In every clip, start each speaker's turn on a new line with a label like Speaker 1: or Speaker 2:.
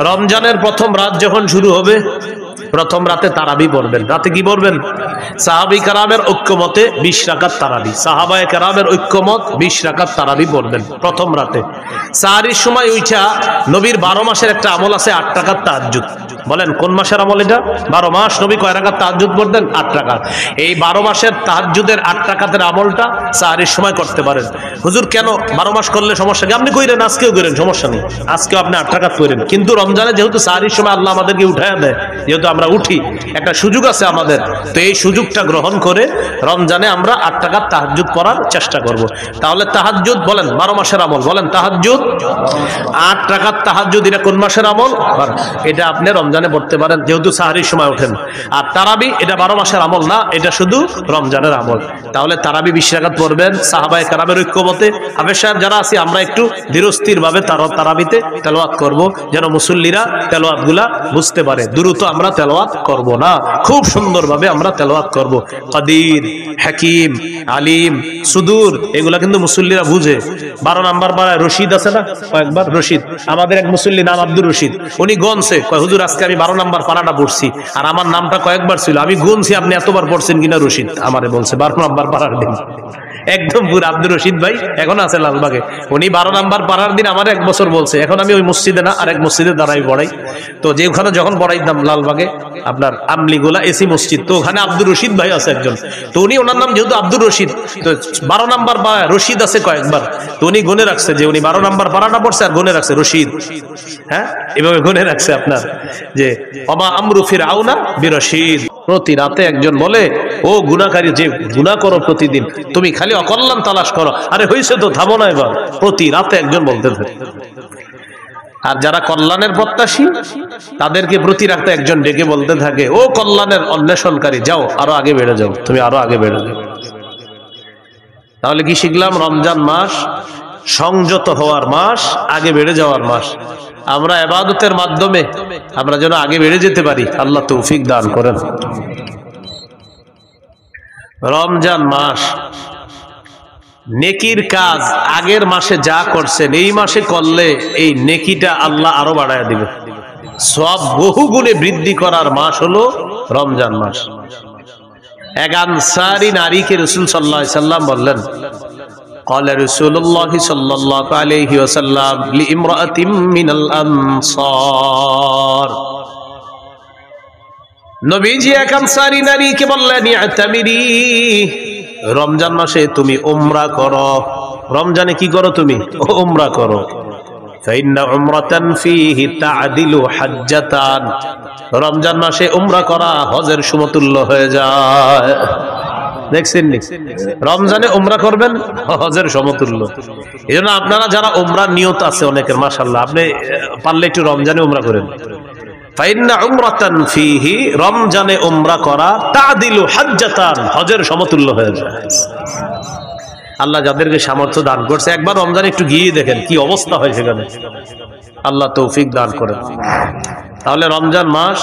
Speaker 1: রমজানের প্রথম রাত যখন শুরু হবে, প্রথম রাতে তারাবি পড়বেন। রাতে কি পড়বেন? সাহাবী কেরামের ঐক্যমতে 20 রাকাত তারাবি, সাহাবায়ে কেরামের ঐক্যমত 20 রাকাত তারাবি পড়বেন প্রথম রাতে। সাহারির সময় উঠা নবীর 12 মাসের একটা আমল আছে, 8 রাকাত তাহাজ্জুদ। বলেন কোন মাসের আমল এটা? 12 মাস নবী কয় রাকাত তাহাজ্জুদ পড়তেন? 8 রাকাত। এই 12 মাসের তাহাজ্জুদের 8 রাকাতের আমলটা সাহারির সময় করতে পারেন। হুজুর কেন 12 মাস করলে সমস্যা কি? আপনি কইরেন, আজকেও করেন, সমস্যা নেই, আজকেও আপনি 8 রাকাত করেন। কিন্তু রমজানে যেহেতু সাহারির সময় আল্লাহ আমাদেরকে উঠায়া দেয়, যেহেতু আমরা উঠি, একটা সুযোগ আছে আমাদের, তো এই সুযোগটা গ্রহণ করে রমজানে আমরা 8 রাকাত তাহাজ্জুদ পড়ার চেষ্টা করব। তাহলে তাহাজ্জুদ বলেন 12 মাসের আমল, বলেন তাহাজ্জুদ 8 রাকাত তাহাজ্জুদ, এটা কোন মাসের আমল? এটা আপনি রমজানে পড়তে পারেন যেহেতু সাহারির সময় ওঠেন। আর তারাবি এটা 12 মাসের আমল না, এটা শুধু রমজানের আমল। তাহলে তারাবি 20 রাকাত পড়বেন সাহাবায়ে কেরামের ঐক্যমতে। হাফেজ সাহেব যারা আছি আমরা একটু ধীরস্থির ভাবে তারাবিতে তেলাওয়াত করব, যেন মুসল্লিরা তেলাওয়াতগুলা বুঝতে পারে। দ্রুত আমরা তেলাওয়াত করব না, খুব সুন্দরভাবে আমরা তেলাওয়াত করব। কাদির, হাকিম, আলিম, সুদূর, এগুলা কিন্তু মুসল্লিরা বুঝে। 12 নাম্বার পাড়ায় রশিদ আছে না, কয়েকবার রশিদ, আমাদের এক মুসল্লি নাম আব্দুর রশিদ, উনি গনছে, কয় হুজুর আজকে আমি 12 নাম্বার পাড়াটা পড়ছি, আর আমার নামটা কয়েকবার ছিল, আমি গুনছি আপনি এতবার পড়ছেন কিনা রশিদ, আমারে বলছে 12 নাম্বার পাড়ার দিন। একদম পুরো আব্দুর রশিদ ভাই এখন আছে লালবাগে, উনি 12 নাম্বার পাড়ার দিন আমার 1 বছর বলছে। এখন আমি ওই মসজিদে না, আর এক মসজিদে দাঁড়াই পড়াই, তো যে ওখানে যখন পড়াইতাম লালবাগে আপনার আমলিগোলা এসি মসজিদ, তো ওখানে আব্দুর রশিদ ভাই আছে একজন, তো উনি ওনার নাম যেহেতু আব্দুর রশিদ, তো 12 নাম্বার পাড়ায় রশিদ আছে কয়েকবার, তো উনি গুনে রাখছে যে উনি 12 নাম্বার পাড়াটা পড়ছে, আর গুনে রাখছে রশিদ, হ্যাঁ এভাবে গুনে রাখছে আপনার যে ওমা আমরু ফিরআউনা বিরশিদ। প্রতি রাতে একজন বলে, ও গুনাহকারী, যে গুনাহ করো প্রতিদিন, তুমি খালি অকল্যাণ তালাশ করো, আরে হইছে তো, থামো না এবার। প্রতি রাতে একজন বলতে থাকে। আর যারা কল্যাণের প্রত্যাশী তাদেরকে প্রতি রাতে একজন ডেকে বলতে থাকে, ও কল্যাণের অন্বেষণকারী, যাও আরো আগে বেড়ে যাও, তুমি আরো আগে বেড়ে যাও। তাহলে কি শিখলাম? রমজান মাস সংযত হওয়ার মাস, আগে বেড়ে যাওয়ার মাস। আমরা ইবাদতের মাধ্যমে আমরা যেন আগে বেড়ে যেতে পারি, আল্লাহ তৌফিক দান করেন। রমজান মাস নেকির কাজ আগের মাসে যা করছেন এই মাসে করলে এই নেকিটা আল্লাহ আরো বাড়ায় দিবে, সব বহুগুণে বৃদ্ধি করার মাস হলো রমজান মাস। এক আনসারী নারীকে রাসূল সাল্লাল্লাহু আলাইহি সাল্লাম বললেন, قال رسول الله صلى الله عليه وسلم لامرأة من الأنصار, নবীজি এক আনসারী নারীকে বললেন, ইআতামিরি, রমজান মাসে তুমি উমরা করো। রমজানে কি করো? তুমি উমরা করো। ফাইন্না উমরাতান ফীহি তা'দিলু হাজ্জাতান, রমজান মাসে উমরা করা হজের সমতুল্য হয়ে যায়। দেখছেন নি? রমজানে উমরা করবেন, হজের সমতুল্য। এজন্য আপনারা যারা উমরার নিয়ত আছে অনেকের, মাশাআল্লাহ, আপনি পারলে একটু রমজানে উমরা করেন। ফাইন্না উমরাতান ফীহি, রমজানে উমরা করা তা'দিলু হাজ্জাতান, হজের সমতুল্য হয়ে যায়। আল্লাহ যাদেরকে সামর্থ্য দান করছে, একবার রমজানে একটু গিয়ে দেখেন কি অবস্থা হয় সেখানে, আল্লাহ তৌফিক দান করেন। তাহলে রমজান মাস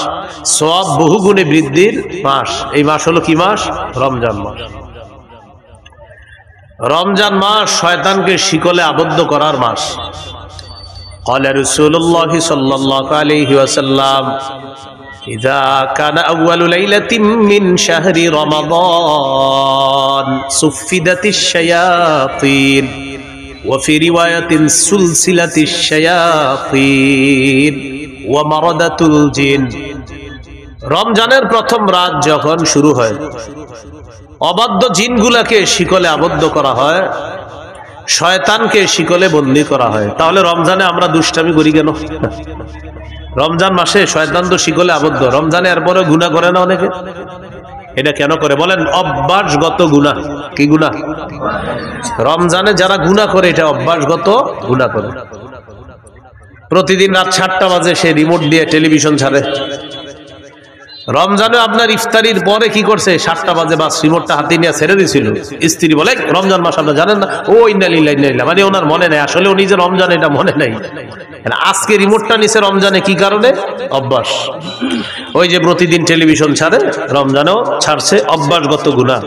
Speaker 1: সওয়াব বহুগুণে বৃদ্ধির মাস। এই মাস হলো কি মাস? রমজান মাস। রমজান মাস শয়তানকে শিকলে আবদ্ধ করার মাস। قال رسول الله صلى الله عليه وسلم إذا كان أول ليلة من شهر رمضان صفدت الشياطين وفي رواية سلسلة الشياطين ومردة الجن, রমজানের প্রথম রাত যখন শুরু হয় অবাধ্য জিনগুলাকে শিকলে আবদ্ধ করা হয়, শয়তানকে শিকলে বন্দী করা হয়। তাহলে রমজানে আমরা দুষ্টামি করি কেন? রমজান মাসে শয়তান তো শিকলে আবদ্ধ, রমজানে এরপরে গুনাহ করে না অনেকে? এটা কেন করে বলেন? অভ্যাসগত গুনাহ। কি গুনাহ? রমজানে যারা গুনাহ করে এটা অভ্যাসগত গুনাহ করে। প্রতিদিন রাত 7টা বাজে সে রিমোট দিয়ে টেলিভিশন ছাড়ে। রমজানে আপনার ইফতারির পরে কি করছে? 7টা বাজে বাস রিমোটটা হাতে নিয়ে ছেড়ে দিয়েছিল। স্ত্রী বলে, রমজান মাস আপনারা জানেন না? ও ইন্না লিল্লাহি ইন্না ইলাইহি, মানে ওনার মনে নাই, আসলে উনি যে রমজান এটা মনে নাই। আজকে রিমোটটা নিছে রমজানে, কি কারণে? অভ্যাস। ওই যে প্রতিদিন টেলিভিশন ছাড়ে, রমজানেও ছাড়ছে, অভ্যাসগত গুনাহ।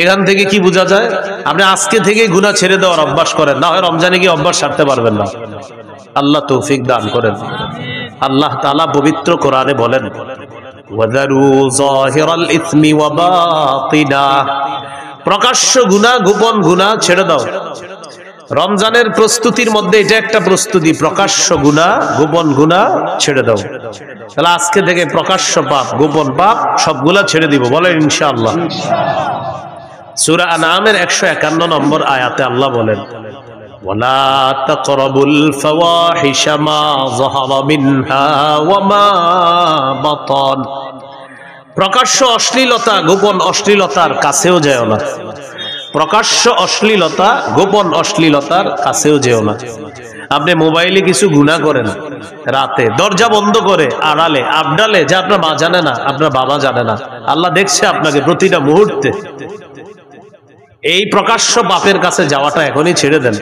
Speaker 1: এখান থেকে কি বোঝা যায়? আপনি আজকে থেকে গুনাহ ছেড়ে দেওয়ার অভ্যাস করেন, না হয় রমজানে গিয়ে অভ্যাস ছাড়তে পারবেন না। আল্লাহ তৌফিক দান করেন। আল্লাহ তাআলা পবিত্র কোরআনে বলেন, ওয়াযারু যাহিরাল ইসমি ওয়া বাতিনা, প্রকাশ্য গুনাহ গোপন গুনাহ ছেড়ে দাও। রমজানের প্রস্তুতির মধ্যে এটা একটা প্রস্তুতি, প্রকাশ্য গুনাহ গোপন গুনাহ ছেড়ে দাও। তাহলে আজকে থেকে প্রকাশ্য পাপ গোপন পাপ সবগুলা ছেড়ে দিব, বলেন ইনশাআল্লাহ। সূরা আনআমের 151 নম্বর আয়াতে আল্লাহ বলেন, ওয়ালা তাকরাবুল ফাওয়াহিশা মা যাহারা মিনহা ওয়া মা বাতান, প্রকাশ্য অশ্লীলতা গোপন অশ্লীলতার কাছেও যেও না। প্রকাশ্য অশ্লীলতা গোপন অশ্লীলতার কাছেও যেও না। আপনি মোবাইলে কিছু গুনাহ করেন, রাতে দরজা বন্ধ করে আড়ালে আবডালে, যা আপনার মা জানে না, আপনার বাবা জানে না, আল্লাহ দেখছে আপনাকে প্রতিটা মুহূর্তে। এই প্রকাশ্য পাপের কাছে যাওয়াটা এখনই ছেড়ে দেন।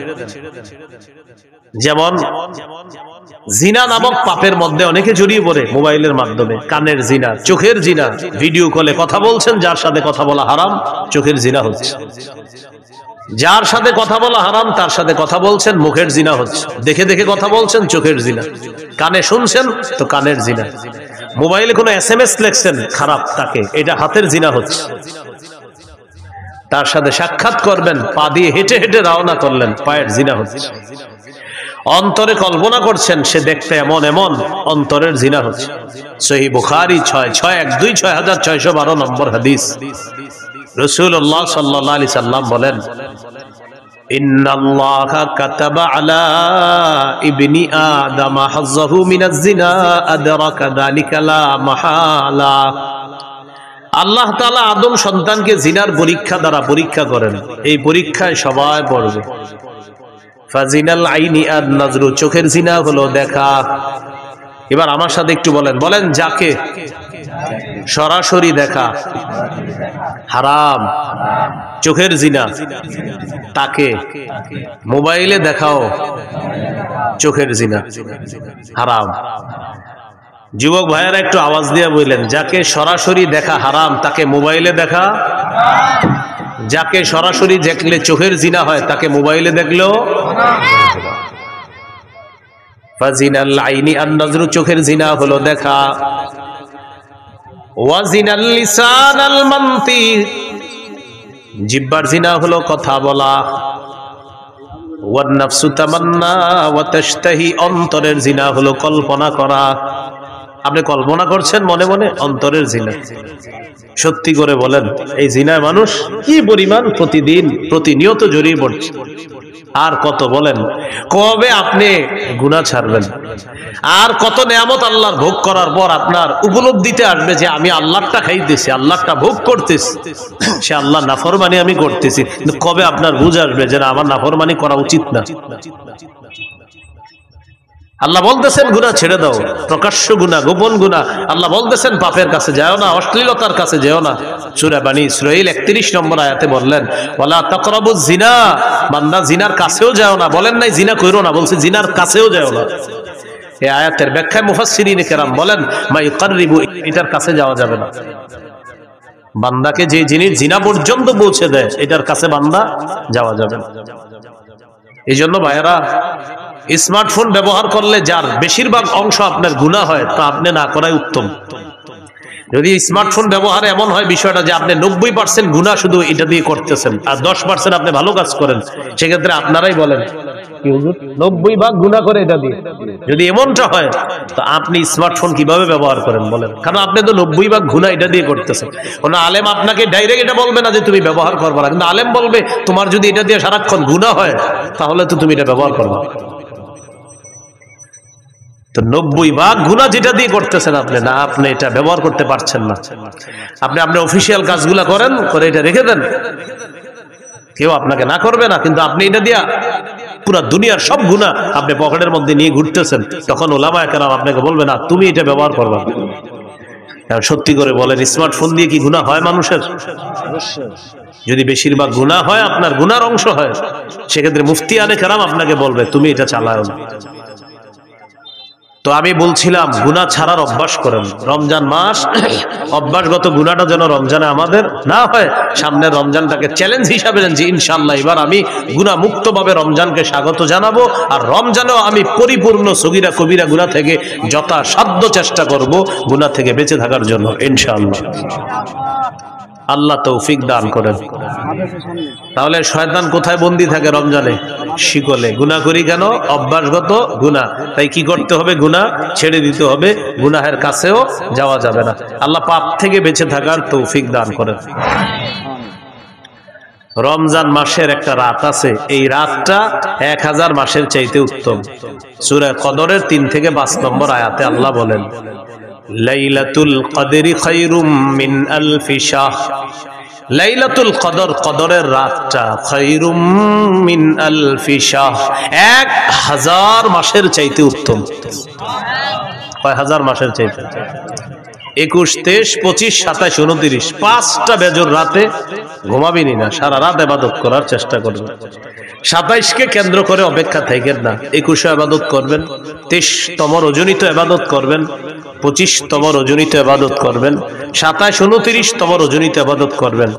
Speaker 1: যেমন জিনা নামক পাপের মধ্যে অনেকে জড়িয়ে পড়ে মোবাইলের মাধ্যমে। কানের জিনা, চোখের জিনা, ভিডিও কলে কথা বলছেন, যার সাথে কথা বলা হারাম, চোখের জিনা হচ্ছে। যার সাথে কথা বলা হারাম, তার সাথে কথা বলছেন, মুখের জিনা হচ্ছে। দেখে দেখে কথা বলছেন, চোখের জিনা। কানে শুনছেন তো কানের জিনা। মোবাইলে কোনো SMS লিখছেন খারাপ, তাকে এটা হাতের জিনা হচ্ছে। তার সাথে সাক্ষাৎ করবেন, পা দিয়ে হেঁটে হেঁটে রওনা করলেন, পায়ের জিনা হচ্ছে। অন্তরে কল্পনা করছেন সে দেখতে এমন এমন, অন্তরের জিনা হচ্ছে। সহিহ বুখারী 6612 নম্বর হাদিস। রাসূলুল্লাহ সাল্লাল্লাহু আলাইহি সাল্লাম বলেন, ইন্নাল্লাহা কাতাবা আলা ইবনি আদম হাযযাহু মিনাজ জিনা আদরাকা যালিকা লা মাহালা। আল্লাহ তাআলা আদম সন্তানকে জিনার পরীক্ষা দ্বারা পরীক্ষা করেন। এই পরীক্ষায় সবাই পড়বে। ফাজিনাল আইনি আন-নাজরু, চোখের জিনা হলো দেখা। এবার আমার সাথে একটু বলেন, বলেন যাকে সরাসরি দেখা হারাম, চোখের জিনা, তাকে মোবাইলে দেখাও চোখের জিনা হারাম। যুবক ভাইয়েরা একটু আওয়াজ দিয়ে বললেন, যাকে সরাসরি দেখা হারাম তাকে মোবাইলে দেখা, যাকে সরাসরি দেখলে চোখের জিনা হয় তাকে মোবাইলে দেখলেও ফাজিনাল আইনি আন-নাজরু, চোখের জিনা হলো দেখা। ওয়া জিনাল লিসানাল মানতিক, জিহ্বার জিনা হলো কথা বলা। ওয়ান নাফসু তামান্না ওয়া তাশতাহি, অন্তরের জিনা হলো কল্পনা করা। আপনি কল্পনা করছেন মনে মনে, অন্তরের জিনা। সত্যি করে বলেন, এই জিনায় মানুষ কি পরিমাণ প্রতিদিন প্রতিনিয়ত জড়িয়ে পড়ছে। আর কত বলেন, কবে আপনি গুনাহ ছাড়বেন? আর কত নেয়ামত আল্লাহর ভোগ করার পর আপনার উপলব্ধিতে আসবে যে আমি আল্লাহটা খাইতেছি, আল্লাহটা ভোগ করতেছি, সে আল্লাহ নাফরমানি আমি করতেছি। কিন্তু কবে আপনার বুঝ আসবে যে আমার নাফরমানি করা উচিত না? আল্লাহ বলতেছেন গুনাহ ছেড়ে দাও, প্রকাশ্য গুনাহ গোপন গুনাহ। আল্লাহ বলতেছেন পাপের কাছে যাও না, অশ্লীলতার কাছে যেও না। সূরা বনী ইসরাঈল 31 নম্বর আয়াতে বললেন, ওয়ালা তাকরাবুজ জিনা, বান্দা জিনার কাছেও যাও না। বলেন নাই জিনা কইরো না, বলছে জিনার কাছেও যাও না। এই আয়াতের ব্যাখ্যায় মুফাসসিরিনে কেরাম বলেন, মা ইউকাররিবু, এটার কাছে যাওয়া যাবে না। বান্দাকে যে জিনিস জিনা পর্যন্ত পৌঁছে দেয়, এটার কাছে বান্দা যাওয়া যাবে না। এই জন্য ভাইয়েরা, স্মার্টফোন ব্যবহার করলে যার বেশিরভাগ অংশ আপনার গুনাহ হয়, তা আপনি না করাই উত্তম। যদি স্মার্টফোন ব্যবহারে এমন হয় বিষয়টা যে আপনি 90% গুনাহ শুধু এটা দিয়ে করতেছেন, আর 10% আপনি ভালো কাজ করেন, সেক্ষেত্রে আপনারাই বলেন কি হুজুর 90 ভাগ গুনাহ করে এটা দিয়ে। যদি এমনটা হয় তো আপনি স্মার্টফোন কিভাবে ব্যবহার করেন বলেন? কারণ আপনি তো 90 ভাগ গুনাহ এটা দিয়ে করতেছেন। কোন আলেম আপনাকে ডাইরেক্ট এটা বলবে না যে তুমি ব্যবহার করবে না, কিন্তু আলেম বলবে তোমার যদি এটা দিয়ে সারাক্ষণ গুনাহ হয় তাহলে তো তুমি এটা ব্যবহার করবে। তো 90 ভাগ গুনাহ যেটা দিয়ে করতেছেন আপনি, না আপনি এটা ব্যবহার করতে পারছেন না। আপনি আপনার অফিসিয়াল কাজগুলা করেন, করে এটা রেখে দেন, কেউ আপনাকে না করবে না, কিন্তু আপনি এটা দিয়া পুরা দুনিয়ার সব গুনাহ আপনি পকেটের মধ্যে নিয়ে ঘুরতেছেন। তখন উলামায়ে কেরাম আপনাকে বলবে না তুমি এটা ব্যবহার করবে না। সত্যি করে বলেন, স্মার্টফোন দিয়ে কি গুনাহ হয় মানুষের? যদি বেশিরভাগ গুনাহ হয়, আপনার গুনার অংশ হয়, সেক্ষেত্রে মুফতিয়ানে কেরাম আপনাকে বলবে তুমি এটা চালাও না। তো আমি বলছিলাম গুনাহ ছাড়ার অভ্যাস করেন, রমজান মাস অভ্যাসগত গুনাহটা যেন রমজানে আমাদের না হয়। সামনের রমজানটাকে চ্যালেঞ্জ হিসাবে নেন যে ইনশাআল্লাহ এবার আমি গুনাহ মুক্তভাবে রমজানকে স্বাগত জানাবো, আর রমজানেও আমি পরিপূর্ণ সগীরা কবিরা গুনাহ থেকে যথাসাধ্য চেষ্টা করব গুনাহ থেকে বেঁচে থাকার জন্য ইনশাআল্লাহ। আল্লাহ তৌফিক দান করেন। তাহলে শয়তান কোথায় বন্দী থাকে? রমজানে শিকলে। গুনাহ করি কেন? অভ্যাসগত গুনাহ। তাই কি করতে হবে? গুনাহ ছেড়ে দিতে হবে, গুনাহের কাছেও যাওয়া যাবে না। আল্লাহ পাপ থেকে বেঁচে থাকার তৌফিক দান করেন। রমজান মাসের একটা রাত আছে, এই রাতটা 1000 মাসের চাইতে উত্তম। সূরা কদরের 3 থেকে 5 নম্বর আয়াতে আল্লাহ বলেন, লাইলাতুল কদরি খায়রুম মিন আলফি শাহ। লাইলাতুল কদর, কদরের রাতটা, খায়রুম মিন আলফি শাহ, 1000 মাসের চাইতে উত্তম। কয় হাজার মাসের চাইতে? 21, 23, 25, 27, 29, 5টা বেজর রাতে ঘুমাবিনি না, সারা রাত ইবাদত করার চেষ্টা করবেন। 27কে কেন্দ্র করে অপেক্ষা থাকেন না, 21 ইবাদত করবেন, 23তম রজনীতে ইবাদত করবেন, 25তম রজনীতে ইবাদত করবেন, 27, 29তম রজনীতে ইবাদত করবেন।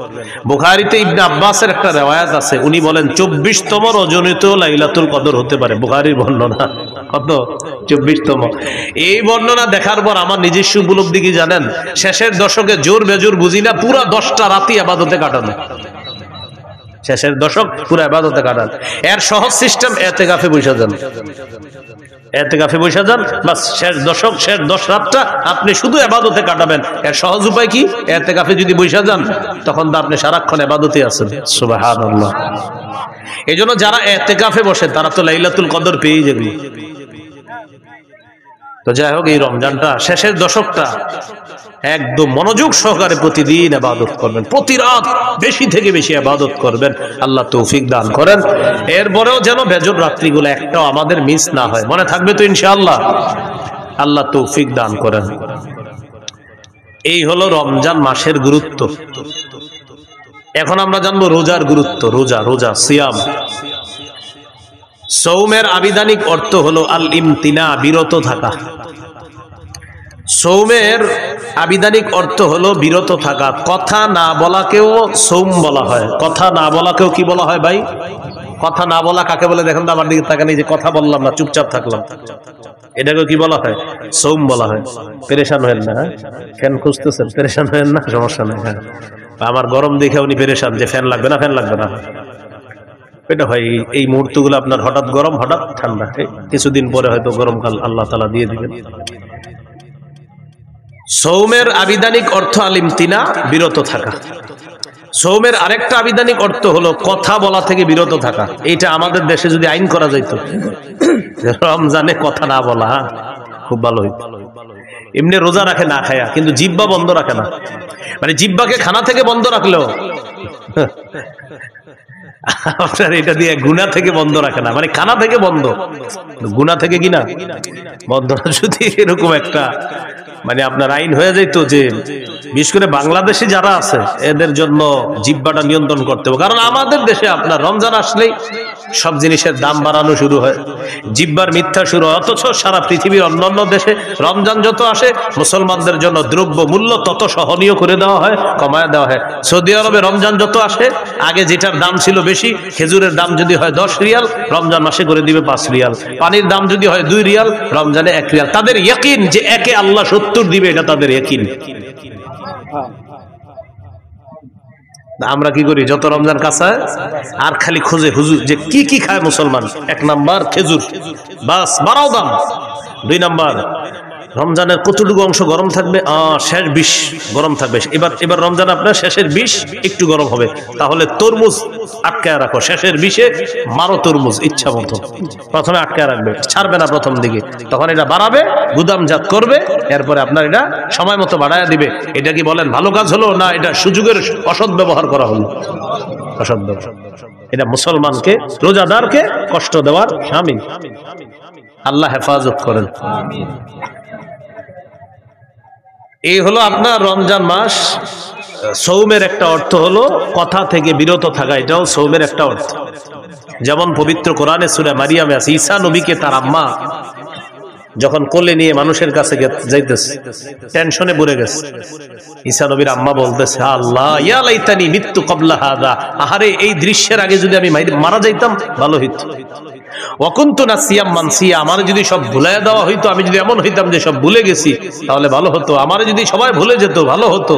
Speaker 1: বুখারীতে ইবনে আব্বাসের একটা riwayat আছে, উনি বলেন 24তম রজনীতেও লাইলাতুল কদর হতে পারে। বুখারীর বর্ণনা। কত? 24তম। এই বর্ণনা দেখার পর আমার নিজস্ব উপলব্ধি কি জানেন? শেষের দশকে জোর বেজোর বুঝি না, পুরা 10টা রাতই ইবাদতে কাটানো। শেষের দশক পুরো ইবাদতে কাটান। এর সহজ সিস্টেম, ইতিকাফে বসে যান। ইতিকাফে বসে যান, বাস শেষ দশক, শেষ 10 রাতটা আপনি শুধু ইবাদতে কাটাবেন। এর সহজ উপায় কি? ইতিকাফে যদি বসে যান তখন তো আপনি সারাক্ষণ ইবাদতে আছেন। সুবহানাল্লাহ। এইজন্য যারা ইতিকাফে বসে তারা তো লাইলাতুল কদর পেয়ে যাবে। তো যাই হোক, এই রমজানটা শেষের দশকটা একদম মনোযোগ সহকারে প্রতিদিন ইবাদত করবেন, প্রতি রাত বেশি থেকে বেশি ইবাদত করবেন। আল্লাহ তৌফিক দান করেন। এরপরেও যেন বেজর রাত্রিগুলো একটাও আমাদের মিস না হয়। মনে থাকবে তো ইনশাআল্লাহ? আল্লাহ তৌফিক দান করেন। এই হলো রমজান মাসের গুরুত্ব। এখন আমরা জানবো রোজার গুরুত্ব। রোজা, রোজা, সিয়াম। সৌমের আবিধানিক অর্থ হলো আল ইমতিনা, বিরত থাকা। সৌমের আবিধানিক অর্থ হলো বিরত থাকা। কথা না বলাকেও সৌম বলা হয়। কথা না বলাকেও কি বলা হয় ভাই? কথা না বলা কাকে বলে? দেখেন তো আমার দিকে তাকান, যে কথা বললাম না, চুপচাপ থাকলাম, এটাকে কি বলা হয়? সৌম বলা হয়। পেরেশান হয়েন না, হ্যাঁ? ফ্যান খুঁজতেছেন, পেরেশান হয়েন না, সমস্যা নেই। হ্যাঁ, আমার গরম দেখে উনি পেরেশান যে ফ্যান লাগবে না, ফ্যান লাগবে না। এটা হয় এই মুহূর্তগুলো আপনার হঠাৎ গরম, হঠাৎ ঠান্ডা। কিছুদিন পরে হয়তো গরমকাল আল্লাহ তাআলা দিয়ে দিবেন। সৌমের আবিধানিক অর্থ আল ইমতিনা, বিরত থাকা। সৌমের আরেকটা আবিধানিক অর্থ হলো কথা বলা থেকে বিরত থাকা। এইটা আমাদের দেশে যদি আইন করা যাইতো, রমজানে কথা না বলা, খুব ভালো হইতো। এমনি রোজা রাখে না খায়া, কিন্তু জিহ্বা বন্ধ রাখে না। মানে জিহ্বাকে খানা থেকে বন্ধ রাখলেও আপনার এটা দিয়ে গুনাহ থেকে বন্ধ রাখে না, মানে খানা থেকে বন্ধ, গুনাহ থেকে কিনা বন্ধ। যদি এরকম একটা মানে আপনার আইন হয়ে যেত যে বিশেষ করে বাংলাদেশে যারা আছে এদের জন্য জিহ্বাটা নিয়ন্ত্রণ করতে হবে। কারণ আমাদের দেশে আপনার রমজান আসলেই সব জিনিসের দাম বাড়ানো শুরু হয়, জিহ্বার মিথ্যা শুরু হয়। অথচ সারা পৃথিবীর অন্যান্য দেশে রমজান যত আসে মুসলমানদের জন্য দ্রব্য মূল্য তত সহনীয় করে দেওয়া হয়, কমায় দেওয়া হয়। সৌদি আরবে রমজান যত আসে, আগে যেটার দাম ছিল বেশি, খেজুরের দাম যদি হয় 10 রিয়াল, রমজান মাসে করে দিবে 5 রিয়াল। পানির দাম যদি হয় 2 রিয়াল, রমজানে 1 রিয়াল। তাদের ইয়াকিন যে একে আল্লাহ 70 দিবে, এটা তাদের ইয়াকিন। আমরা কি করি? যত রমজান কাছে আর খালি খুঁজে হুজুর যে কি কি খায় মুসলমান। 1 নাম্বার খেজুর, বাস বাড়াও দাম। 2 নাম্বার রমজানের কতটুকু অংশ গরম থাকবে? শেষ 20 গরম থাকবে। এবার রমজান আপনার শেষের 20 একটু গরম হবে, তাহলে তরমুজ আটকায় রাখো। শেষের 20-এ মারো তরমুজ ইচ্ছা মতো। প্রথমে আটকায় রাখবে, ছাড়বে না প্রথম দিকে, তখন এটা বাড়াবে, গুদামজাত করবে, এরপরে আপনার এটা সময় মতো বাড়ায় দিবে। এটা কি বলেন ভালো কাজ হলো না এটা সুযোগের অসৎ ব্যবহার করা হলো? অসৎ ব্যবহার। এটা মুসলমানকে, রোজাদারকে কষ্ট দেওয়ার শামিল। আল্লাহ হেফাজত করেন। এই হলো আপনার রমজান মাস। সৌমের একটা অর্থ হলো কথা থেকে বিরত থাকা, এটাও সৌমের একটা অর্থ। যেমন পবিত্র কোরআনে সূরা মারিয়ামে আছে, ঈসা নবীকে তার আম্মা যখন কোলে নিয়ে মানুষের কাছে যাইতেছে, টেনশনে পড়ে গেছে। ঈসা নবীর আম্মা বলতেছে, আল্লাহ ইয়া লাইতানি মিততু ক্বাবলা হাযা, আহারে এই দৃশ্যের আগে যদি আমি মারা যাইতাম ভালো হইতো। ওয়া কুনতু নাসিয়াম মানসিয়া, আমার যদি সব ভুলাইয়া দেওয়া হইতো, আমি যদি এমন হইতাম যে সব ভুলে গেছি তাহলে ভালো হতো। আমার যদি সবাই ভুলে যেত ভালো হতো,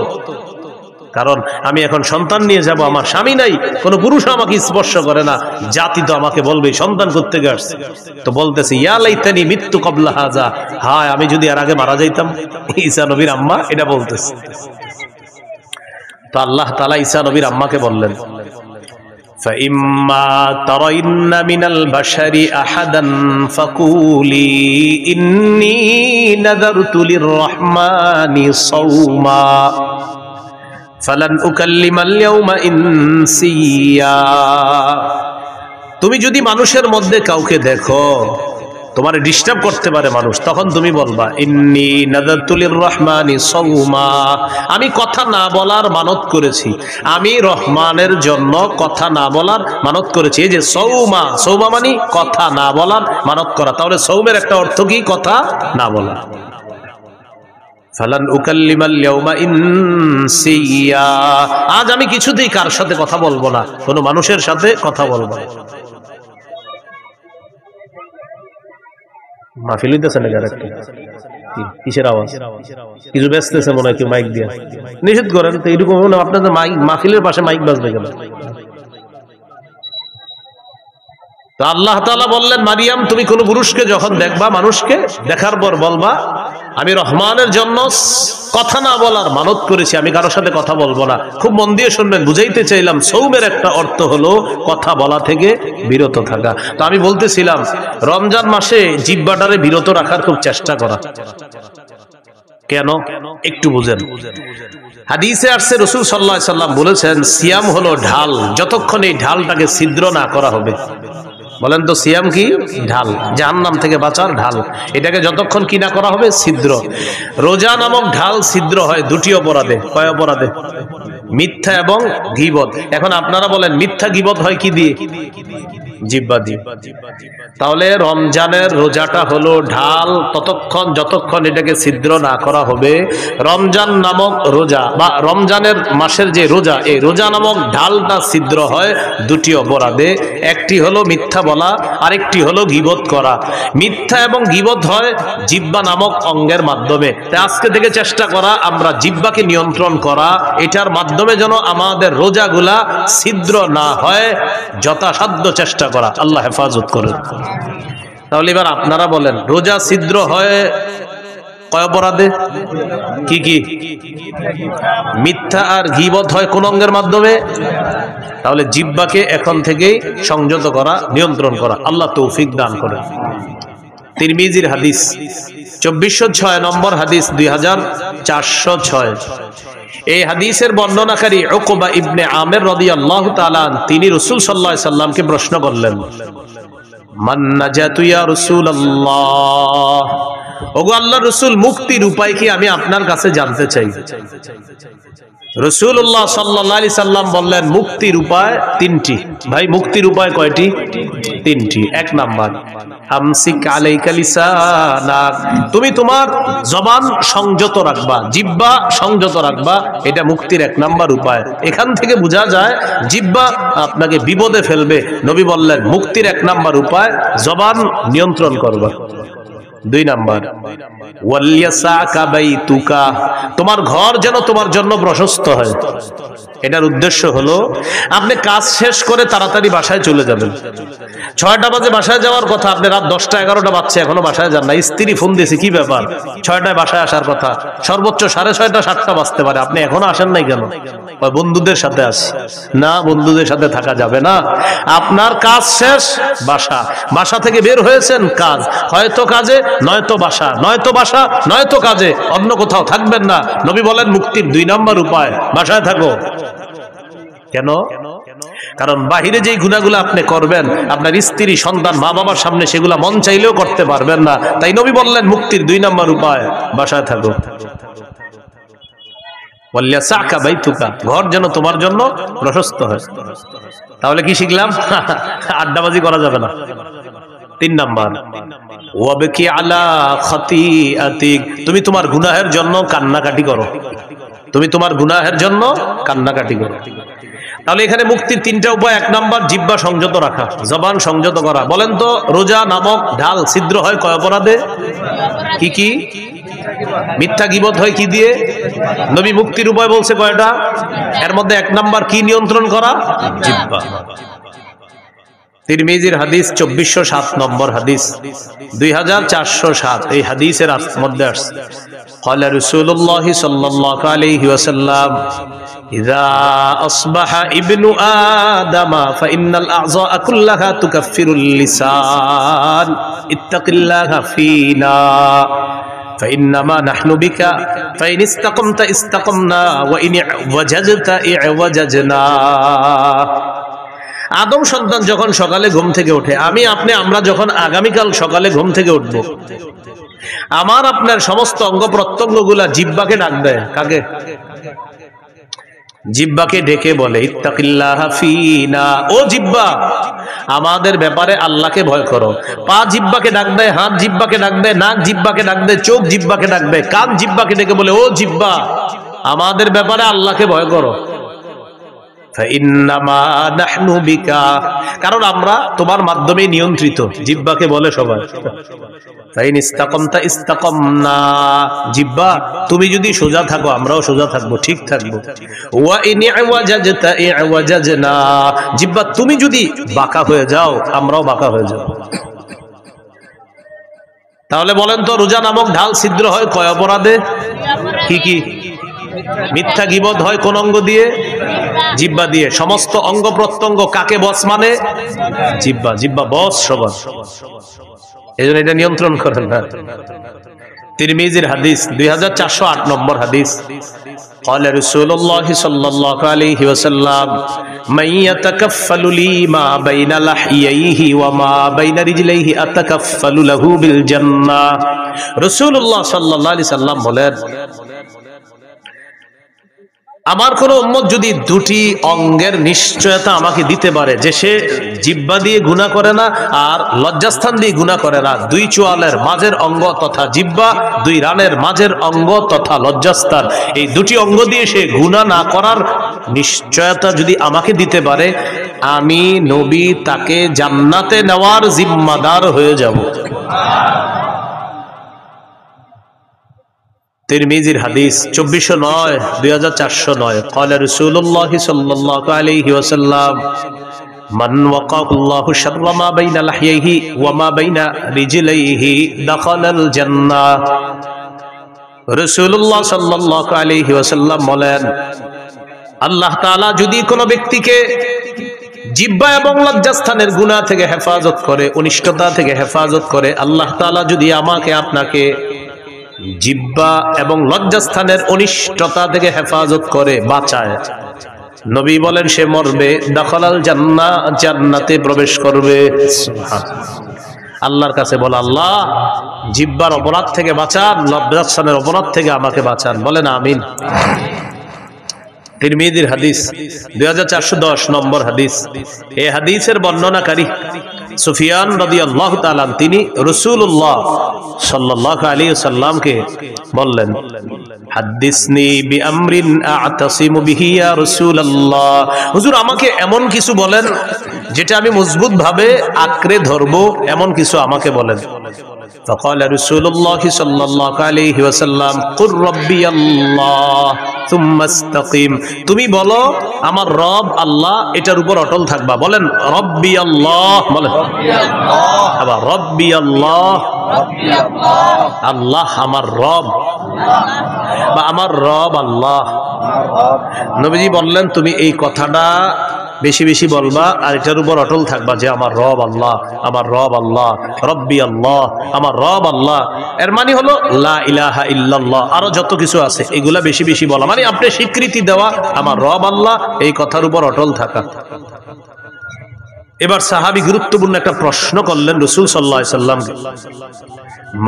Speaker 1: কারণ আমি এখন সন্তান নিয়ে যাব, আমার স্বামী নাই, কোনো পুরুষ আমাকে স্পর্শ করে না, জাতি তো আমাকে বলবে সন্তান করতে গেছে। তো বলতেছে ইয়া লাইতানি মিততু ক্বাবলা হাযা, হায় আমি যদি এর আগে মারা যাইতাম। ঈসা নবীর আম্মা এটা বলতেছে। তো আল্লাহ তাআলা ঈসা নবীর আম্মাকে বললেন, فَإِمَّا تَرَيِنَّ مِنَ الْبَشَرِ أَحَدًا فَقُولِي إِنِّي نَذَرْتُ لِلرَّحْمَنِ صَوْمًا فَلَنْ أُكَلِّمَ الْيَوْمَ إِنسِيًّا। তুমি যদি মানুষের মধ্যে কাউকে দেখো তোমারে ডিস্টার্ব করতে পারে মানুষ, তখন তুমি বলবা ইন্নী নাযারতু লিররহমানি সাওমা, আমি কথা না বলার মানত করেছি, আমি রহমানের জন্য কথা না বলার মানত করেছি। এই যে সাওমা, সাওমা মানে কথা না বলার মানত করা। তাহলে সাওমের একটা অর্থ কি? কথা না বলা। ফালান উকাল্লিমাল ইয়াউমা ইনসিয়া, আজ আমি কিছুতেই কার সাথে কথা বলবো না, কোনো মানুষের সাথে কথা বলবো না। মাহফিল হইতেছে না যারা, কিসের আওয়াজ? কিছু ব্যস্তেছে মনে হয় কেউ মাইক দিয়ে, নিষেধ করেন তো। এরকম আপনাদের মাহফিলের পাশে মাইক বাজবে কেন? তো আল্লাহ তাআলা বললেন, মারিয়াম তুমি কোন পুরুষকে যখন দেখবা, মানুষকে দেখার পর বলবা আমি রহমানের জন্য কথা না বলার মানত করেছি, আমি কারোর সাথে কথা বলবো না। খুব মন দিয়ে শুনবেন, বুঝাইতে চাইলাম সৌমের একটা অর্থ হলো কথা বলা থেকে বিরত থাকা। তো আমি বলতেছিলাম রমজান মাসে জিহ্বাটারে বিরত রাখার খুব চেষ্টা করা। কেন? একটু বুঝেন। হাদিসে আসছে রাসূল সাল্লাল্লাহু আলাইহি সাল্লাম বলেছেন, সিয়াম হলো ঢাল, যতক্ষণ এই ঢালটাকে ছিদ্র না করা হবে। বলেন তো সিয়াম কি? ঢাল, জাহান্নাম থেকে বাঁচার ঢাল। এটাকে যতক্ষণ কি না করা হবে, ছিদ্র। রোজা নামক ঢাল ছিদ্র হয় দুটি অপরাধে। কয় অপরাধে? মিথ্যা এবং গীবত। এখন আপনারা বলেন মিথ্যা গীবত হয় কি দিয়ে? জিহ্বা দিয়ে। তাহলে রমজানের রোজাটা হলো ঢাল, ততক্ষণ যতক্ষণ এটাকে ছিদ্র না করা হবে। রমজান নামক রোজা বা রমজানের মাসের যে রোজা, এই রোজা নামক ঢালটা ছিদ্র হয় দুটি অপরাধে। একটি হলো মিথ্যা বলা, আরেকটি হলো গীবত করা। মিথ্যা এবং গীবত হয় জিহ্বা নামক অঙ্গের মাধ্যমে। তাই আজকে থেকে চেষ্টা করা আমরা জিহ্বাকে নিয়ন্ত্রণ করা, এটার মাধ্যমে যেন আমাদের রোজাগুলা ছিদ্র না হয়, যথাসাধ্য চেষ্টা করা। আল্লাহ হেফাজত করেন। তাহলে এবার আপনারা বলেন রোজা ছিদ্র হয় কয় অপরাধে? কি কি? মিথ্যা আর গীবত হয় কোন অঙ্গের মাধ্যমে? তাহলে জিহ্বাকে এখন থেকেই সংযত করা, নিয়ন্ত্রণ করা। আল্লাহ তৌফিক দান করেন। তিরমিজির হাদিস 2406 নম্বর হাদিস, 2406। এই হাদিসের বর্ণনাকারী উকবা ইবনে আমির রাদিয়াল্লাহু তাআলা তিনি রাসূল সাল্লাল্লাহু আলাইহি সাল্লামকে প্রশ্ন করলেন, মান নাজাতু ইয়া রাসূলুল্লাহ, ওগো আল্লাহর রাসূল মুক্তির উপায় কি আমি আপনার কাছে জানতে চাই। রাসূলুল্লাহ সাল্লাল্লাহু আলাইহি সাল্লাম বললেন মুক্তির উপায় তিনটি। ভাই মুক্তির উপায় কয়টি? তিনটি। এক নাম্বার, আমসিক আলাইকা লিসানাক, তুমি তোমার জবান সংযত রাখবা, জিহ্বা সংযত রাখবা, এটা মুক্তির এক নাম্বার উপায়। এখান থেকে বোঝা যায় জিহ্বা আপনাকে বিপদে ফেলবে। নবী বললেন মুক্তির এক নাম্বার উপায় জবান নিয়ন্ত্রণ করবা। দুই নাম্বার, ওয়ালিয়াসাকা বাইতুকা, তোমার ঘর যেন তোমার জন্য প্রশস্ত হয়। এটার উদ্দেশ্য হলো আপনি কাজ শেষ করে তাড়াতাড়ি বাসায় চলে যাবেন। 6টা বাজে বাসায় যাওয়ার কথা, আপনি রাত 10টা 11টা বাজছে এখনো বাসায় যান না। স্ত্রী ফোন দিয়েছে, কি ব্যাপার 6টায় বাসায় আসার কথা, সর্বোচ্চ 6:30 7টা বাজতে পারে, আপনি এখনো আসেন নাই কেন? বন্ধুদের সাথে আসি না, বন্ধুদের সাথে থাকা যাবে না। আপনার কাজ শেষ, বাসা, বাসা থেকে বের হয়েছেন কাজ, হয়তো কাজে নয়তো বাসা, নয়তো বাসা নয়তো কাজে, অন্য কোথাও থাকবেন না। নবী বলেন মুক্তির 2 নাম্বার উপায় বাসায় থাকো। কেন? কারণ বাহিরে যেই গুনাহগুলো আপনি করবেন আপনার স্ত্রী, সন্তান, মা বাবার সামনে সেগুলা মন চাইলেও করতে পারবেন না। তাই নবী বললেন মুক্তির 2 নাম্বার উপায় বাসায় থাকো। ওয়ালিয়াসাকা বাইতুকা, ঘর যেন তোমার জন্য প্রশস্ত হয়। তাহলে কি শিখলাম? আড্ডাবাজি করা যাবে না। 3 নাম্বার, ওয়াবকি আলা খাতিআতিক, তুমি তোমার গুনাহের জন্য কান্নাকাটি করো, তুমি তোমার গুনাহের জন্য কান্নাকাটি করো। তাহলে এখানে মুক্তির তিনটা উপায়। এক নাম্বার, জিহ্বা সংযত রাখা, জবান সংযত করা। বলেন তো, রোজা নামক ঢাল ছিদ্র হয় কয় অপরাধে? কি কি? মিথ্যা গীবত হয় কি দিয়ে? নবী মুক্তির উপায় বলছে কয়টা? এর মধ্যে এক নাম্বার কি নিয়ন্ত্রণ করা? জিহ্বা। তিরমিজির হাদিস 2407 নম্বর হাদিস, 2407 এই হাদিসের মধ্যে আসছে, قال رسول الله صلى الله عليه وسلم إذا أصبح ابن آدم فإن الأعضاء كلها تكفر اللسان اتق الله فينا فإنما نحن بك فإن استقمت استقمنا وإن اعوججت اعوججنا। আদম সন্তান যখন সকালে ঘুম থেকে ওঠে, আমি আপনি আমরা যখন আগামীকাল সকালে ঘুম থেকে উঠব, আমার আপনার সমস্ত অঙ্গ প্রত্যঙ্গ গুলা জিহ্বাকে ডাক দেয়। কাকে? জিহ্বাকে ডেকে বলে ইত্তাকিল্লাহ ফিনা, ও জিহ্বা আমাদের ব্যাপারে আল্লাহকে ভয় করো। পা জিহ্বাকে ডাক দেয়, হাত জিহ্বাকে ডাক দেয়, নাক জিহ্বাকে ডাক দেয়, চোখ জিহ্বাকে ডাক দেয়, কান জিহ্বাকে ডেকে বলে ও জিহ্বা আমাদের ব্যাপারে আল্লাহকে ভয় করো। কারণ আমরা তোমার মাধ্যমে নিয়ন্ত্রিত, জিহ্বাকে বলে সবাই। জিহ্বা তুমি যদি সোজা থাকো আমরাও সোজা থাকবো, ঠিক থাকবো। জিহ্বা তুমি যদি বাঁকা হয়ে যাও আমরাও বাঁকা হয়ে যাও। তাহলে বলেন তো, রোজা নামক ঢাল ছিদ্র হয় কয় অপরাধে? কি কি? মিথ্যা গীবত হয় কোন অঙ্গ দিয়ে? জিহ্বা দিয়ে। সমস্ত অঙ্গ প্রত্যঙ্গ কাকে বস মানে? জিহ্বা। জিহ্বা বস সবার, এজন্য এটা নিয়ন্ত্রণ করেন না। তিরমিজির হাদিস 2408 নম্বর হাদিস, قال رسول الله صلى الله عليه وسلم من يتكفل لي ما بين لحييه وما بين رجليه اتكفل له بالجنة। রাসূলুল্লাহ সাল্লাল্লাহু আলাইহি সাল্লাম বলেন, আমার কোন উম্মত যদি দুটি অঙ্গের নিশ্চয়তা আমাকে দিতে পারে যে সে জিহ্বা দিয়ে গুনাহ করে না আর লজ্জাস্থান দিয়ে গুনাহ করে না, দুই চোয়ালের মাঝের অঙ্গ তথা জিহ্বা, দুই রানের মাঝের অঙ্গ তথা লজ্জাস্থান, এই দুটি অঙ্গ দিয়ে সে গুনাহ না করার নিশ্চয়তা যদি আমাকে দিতে পারে, আমি নবী তাকে জান্নাতে নেওয়ার জিম্মাদার হয়ে যাব। তিরমিজির হাদিস 2409 2409 قال رسول الله صلى الله عليه وسلم من وقاه الله شر ما بين لحييه وما بين رجليه دخل الجنة। রাসূলুল্লাহ সাল্লাল্লাহু আলাইহি ওয়াসাল্লাম বলেন, আল্লাহ তাআলা যদি কোনো ব্যক্তিকে জিহ্বা এবং লজ্জাস্থানের গুনাহ থেকে হেফাজত করে, অনিষ্টতা থেকে হেফাজত করে, আল্লাহ তাআলা যদি আমাকে আপনাকে জিহ্বা এবং লজ্জাস্থানের অনিষ্টতা থেকে হেফাজত করে, বাঁচায়, নবী বলেন সে মরবে, দাখালাল জান্নাহ, জান্নাতে প্রবেশ করবে। আল্লাহর কাছে বলে, আল্লাহ জিহ্বার অপরাধ থেকে বাঁচান, লজ্জাস্থানের অপরাধ থেকে আমাকে বাঁচান। বলেন আমিন। তিরমিজির হাদিস 2410 নম্বর হাদিস, এই হাদিসের বর্ণনাকারী সুফিয়ান রাদিয়াল্লাহু তাআলা তিনি রাসূলুল্লাহ সাল্লাল্লাহু আলাইহি ওয়াসাল্লামকে বললেন, হাদিসনি বিআমরিন আ'তাসিমু বিহি ইয়া রাসূলুল্লাহ, হুজুর আমাকে এমন কিছু বলেন যেটা আমি মজবুত ভাবে আঁকড়ে ধরবো, এমন কিছু আমাকে বলেন। فقال رسول الله صلى الله عليه وسلم قل ربي الله ثم استقيم, তুমি বলো আমার রব আল্লাহ, এটার উপর অটল থাকবা। বলেন রব্বি আল্লাহ, বলেন আবার রব্বি আল্লাহ, আল্লাহ আমার রব বা আমার রব আল্লাহ। নবীজি বললেন তুমি এই কথাটা বেশি বেশি বলবা আর এটার উপর অটল থাকবা যে আমার রব আল্লাহ, আমার রব আল্লাহ, রব্বি আল্লাহ, আমার রব আল্লাহ। এর মানে হলো লা ইলাহা ইল্লাল্লাহ, আরো যত কিছু আছে এগুলা বেশি বেশি বলা, মানে আপনি স্বীকৃতি দেওয়া আমার রব আল্লাহ, এই কথার উপর অটল থাকা। এবার সাহাবী গুরুত্বপূর্ণ একটা প্রশ্ন করলেন রাসূল সাল্লাল্লাহু আলাইহি সাল্লামকে,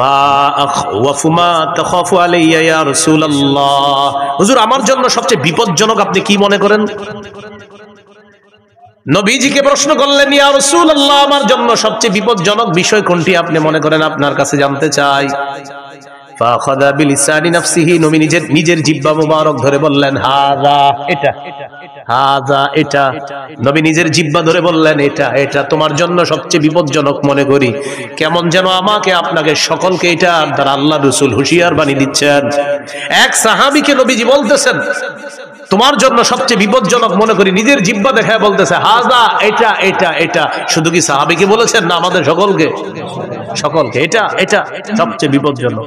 Speaker 1: মা আখওয়াফু মা তাখাফু আলাইয়া ইয়া রাসূলুল্লাহ, হুজুর আমার জন্য সবচেয়ে বিপজ্জনক আপনি কি মনে করেন? নবীজিকে প্রশ্ন করলেন, ইয়া রাসূলুল্লাহ, আমার জন্য সবচেয়ে বিপজ্জনক বিষয় কোনটি আপনি মনে করেন? আপনার কাছে জানতে চাই। ফাখাযা বিলিসানি নাফসিহি, নবী নিজের জিহ্বা মুবারক ধরে বললেন, হাযা, এটা, হাযা, এটা। নবী নিজের জিহ্বা ধরে বললেন, এটা, এটা তোমার জন্য সবচেয়ে বিপজ্জনক মনে করি। কেমন যেন আমাকে, আপনাকে, সকলকে এটা দ্বারা আল্লাহ রাসূল হুঁশিয়ার বাণী দিচ্ছেন। এক সাহাবীকে নবীজি বলতেছেন, তোমার জন্য সবচেয়ে বিপজ্জনক মনে করি, নিজের জিহ্বা দেখায় বলতেছে, হাযা, এটা, এটা, এটা। শুধু কি সাহাবীকে বলেছেন না আমাদের সকলকে? সকলকে, এটা, এটা সবচেয়ে বিপজ্জনক।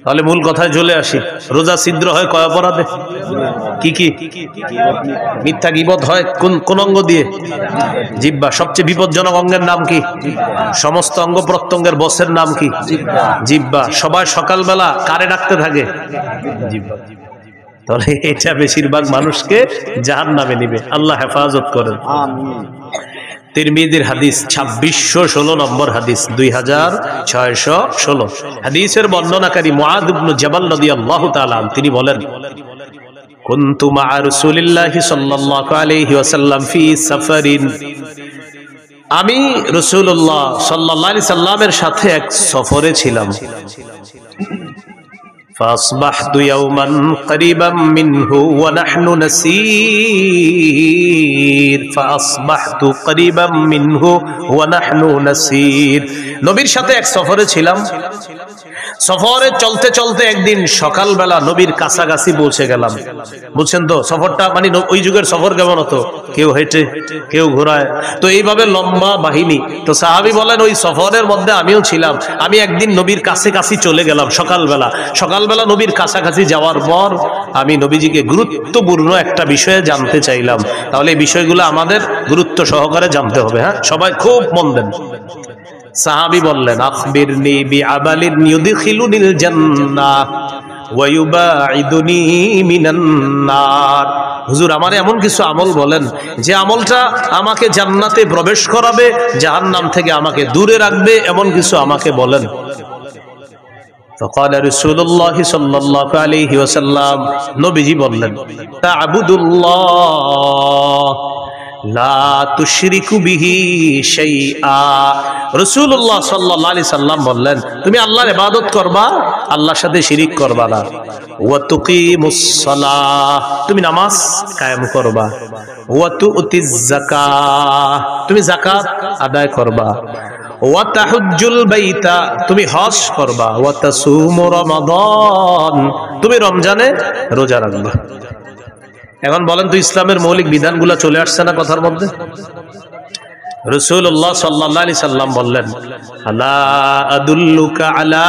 Speaker 1: তাহলে মূল কথায় চলে আসি। রোজা ছিদ্র হয় কয় অপরাধে? কি কি? মিথ্যা গীবত হয় কোন অঙ্গ দিয়ে? জিহ্বা। সবচেয়ে বিপজ্জনক অঙ্গের নাম কি? সমস্ত অঙ্গ প্রত্যঙ্গের বসের নাম কি? জিহ্বা। সবাই সকালবেলা কারে ডাকতে থাকে? জিহ্বা। তাহলে এটা বেশিরভাগ মানুষকে জাহান্নামে নিবে। আল্লাহ হেফাজত করেন। তিরমিজির হাদিস 2616 নম্বর হাদিস, 2616। হাদিসের বর্ণনাকারী মুআদ ইবনে জাবাল রাদিয়াল্লাহু তাআলা তিনি বলেন, কুনতু মা রাসূলিল্লাহি সাল্লাল্লাহু আলাইহি ওয়াসাল্লাম ফি সাফারিন, আমি রাসূলুল্লাহ সাল্লাল্লাহু আলাইহি সাল্লামের সাথে এক সফরে ছিলাম। فأصبحت يوما قريبا منه ونحن نسير فأصبحت قريبا منه ونحن نسير। নবীর সাথে এক সফরে ছিলাম। সফরে চলতে চলতে একদিন সকালবেলা নবীর কাছাকাছি পৌঁছে গেলাম। বুঝছেন তো সফরটা, মানে ওই যুগের সফর কেমন হতো? কেউ হেঁটে, কেউ ঘোড়ায়, তো এইভাবে লম্বা বাহিনী। তো সাহাবী বলেন, ওই সফরের মধ্যে আমিও ছিলাম। আমি একদিন নবীর কাছাকাছি চলে গেলাম সকালবেলা। সকালবেলা নবীর কাছাকাছি যাওয়ার পর আমি নবীজিকে গুরুত্বপূর্ণ একটা বিষয়ে জানতে চাইলাম। তাহলে এই বিষয়গুলো আমাদের গুরুত্ব সহকারে জানতে হবে। হ্যাঁ, সবাই খুব মন দেন। সাহাবী বললেন, আখবিরনি বিআমালিন ইউদখিলুনিল জান্নাহ ওয়া ইউবাঈদুনি মিনান নার। হুজুর, আমারে এমন কিছু আমল বলেন যে আমলটা আমাকে জান্নাতে প্রবেশ করাবে, জাহান্নাম থেকে আমাকে দূরে রাখবে, এমন কিছু আমাকে বলেন। فقال رسول الله صلى الله عليه وسلم, নবীজি বললেন, তা'বুদুল্লাহ লা তুশরিকু বিহি শাইআ। রাসূলুল্লাহ সাল্লাল্লাহু আলাইহি সাল্লাম বললেন, তুমি আল্লাহর ইবাদত করবা, আল্লাহর সাথে শিরিক করবা না। ওয়া তুকিমুস সালাহ, তুমি নামাজ কায়েম করবা। ওয়া তুতিজ যাকাত, তুমি যাকাত আদায় করবা। ওয়া তাহুজ্জুল বাইতা, তুমি হজ করবা। ওয়া তাসুমু রমাদান, তুমি রমজানে রোজা রাখবা। এখন বলেন তো, ইসলামের মৌলিক বিধানগুলো চলে আসছে না কথার মধ্যে? রাসূলুল্লাহ সাল্লাল্লাহু আলাইহি সাল্লাম বললেন, আলা আদুল্লুকা আলা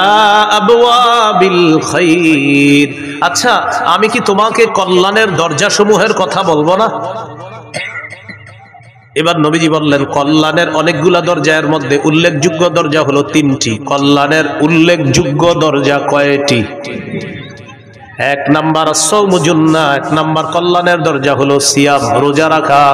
Speaker 1: আবওয়াবিল খাইর, আচ্ছা আমি কি তোমাকে কল্যাণের দরজাসমূহের কথা বলবো না? এবার নবীজি বললেন, কল্যাণের অনেকগুলা দরজার মধ্যে উল্লেখযোগ্য দরজা হলো 3টি। কল্যাণের উল্লেখযোগ্য দরজা কয়টি? 1 নাম্বার সাওমু জুন্নাহ, 1 নাম্বার কল্যাণের দরজা হলো সিয়াম, রোজা রাখা।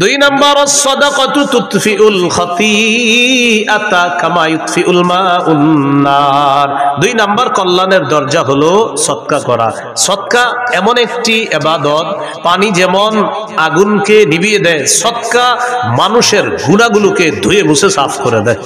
Speaker 1: 2 নাম্বার সাদাকাতু তুতফিউল খাতিআতা কামা ইউতফিউল মাউন নার। 2 নাম্বার কল্যাণের দরজা হলো সদকা করা। সদকা এমন একটি ইবাদত, পানি যেমন আগুনকে নিভিয়ে দেয়, সদকা মানুষের গুনাহগুলোকে ধুয়ে মুছে সাফ করে দেয়।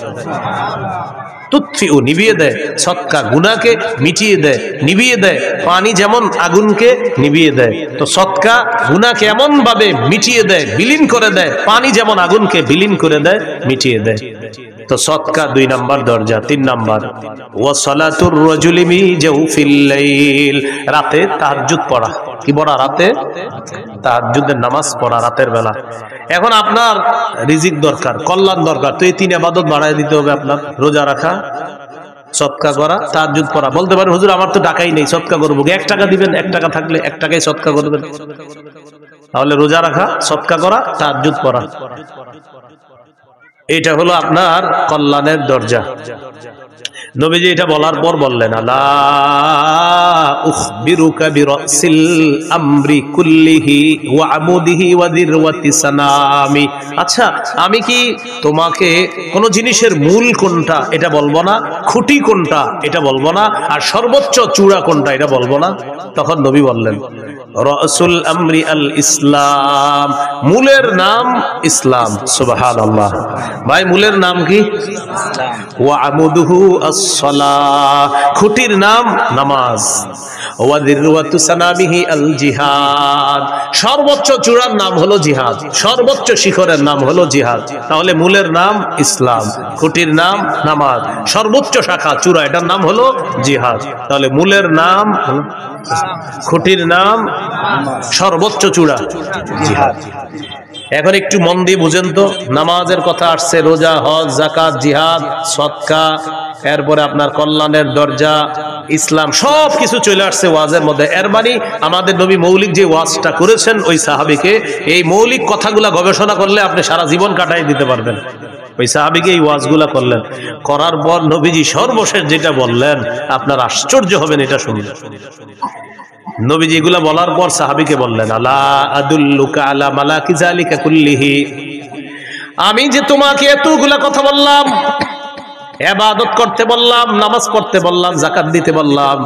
Speaker 1: তুতফিউ, নিভিয়ে দেয়, সদকা গুনাহকে মিটিয়ে দেয়, নিভিয়ে দেয়। পানি যেমন আগুনকে নিভিয়ে দেয়, তো সদকা গুনাহকে এমন ভাবে মিটিয়ে দেয়, বিলীন করে দেয়। পানি যেমন আগুনকে বিলীন করে দেয়, মিটিয়ে দেয়। তো সদকা 2 নাম্বার দরজা। 3 নাম্বার ওয়া সালাতুর রাজুলি মি জাওফিল লাইল, রাতে তাহাজ্জুদ পড়া। কি পড়া? রাতে তাহাজ্জুদের নামাজ পড়া রাতের বেলা। এখন আপনার রিজিক দরকার, কল্যাণ দরকার, তো এই 3 ইবাদত বাড়ায় দিতে হবে আপনার। রোজা রাখা, সদকা করা, তাহাজ্জুদ পড়া। বলতে পারেন, হুজুর আমার তো টাকাই নেই, সদকা করবো। 1 টাকা দিবেন, 1 টাকা থাকলে 1 টাকায় সদকা করবেন। তাহলে রোজা রাখা, সদকা করা, তাহাজ্জুদ পড়া, এটা হলো আপনার কল্যাণের দরজা। নবীজি এটা বলার পর বললেন, আলা উখবিরুকা বিরাসিল আমরি কুল্লিহি ওয়া আমুদিহি ওয়া দিরওয়াতি সানামি। আচ্ছা, আমি কি তোমাকে কোন জিনিসের মূল কোনটা এটা বলবো না, খুঁটি কোনটা এটা বলবো না, আর সর্বোচ্চ চূড়া কোনটা এটা বলবো না? তখন নবী বললেন, রাসুল আমরি আল ইসলাম, মূলের নাম ইসলাম। সুবহানাল্লাহ। ভাই, মূলের নাম কি? ওয়া আমুদুহু আস-সালাহ, খুঁটির নাম নামাজ। ওয়া দিরওয়াতু সানামিহি আল জিহাদ, সর্বোচ্চ চূড়ার নাম হলো জিহাদ, সর্বোচ্চ শিখরের নাম হলো জিহাদ। তাহলে মূলের নাম ইসলাম, খুঁটির নাম নামাজ, সর্বোচ্চ শাখা চূড়া এটার নাম হলো জিহাদ। তাহলে মূলের নাম, খুঁটির নাম, সর্বোচ্চ চূড়া জিহাদ। এখন একটু মন দিয়ে বুঝেন তো, নামাজের কথা আসছে, রোজা, হজ, যাকাত, জিহাদ, সদকা, এরপরে আপনার কল্যাণের দরজা, ইসলাম, সব কিছু চলে আসছে ওয়াজের মধ্যে। এর মানে আমাদের নবী মৌলিক যে ওয়াজটা করেছেন ওই সাহাবীকে, এই মৌলিক কথাগুলা গবেষণা করলে আপনি সারা জীবন কাটাই দিতে পারবেন। ওই সাহাবীকে এই ওয়াজগুলা করলেন, করার পর নবীজি সর্বশেষ যেটা বললেন, আপনার আশ্চর্য হবেন এটা শুনলে। নবীজি এগুলা বলার পর সাহাবীকে বললেন, আলা আদুল্লুকা আলা মালাকি যালিকা কুল্লিহি, আমি যে তোমাকে এতগুলা কথা বললাম, ইবাদত করতে বললাম, নামাজ পড়তে বললাম, যাকাত দিতে বললাম,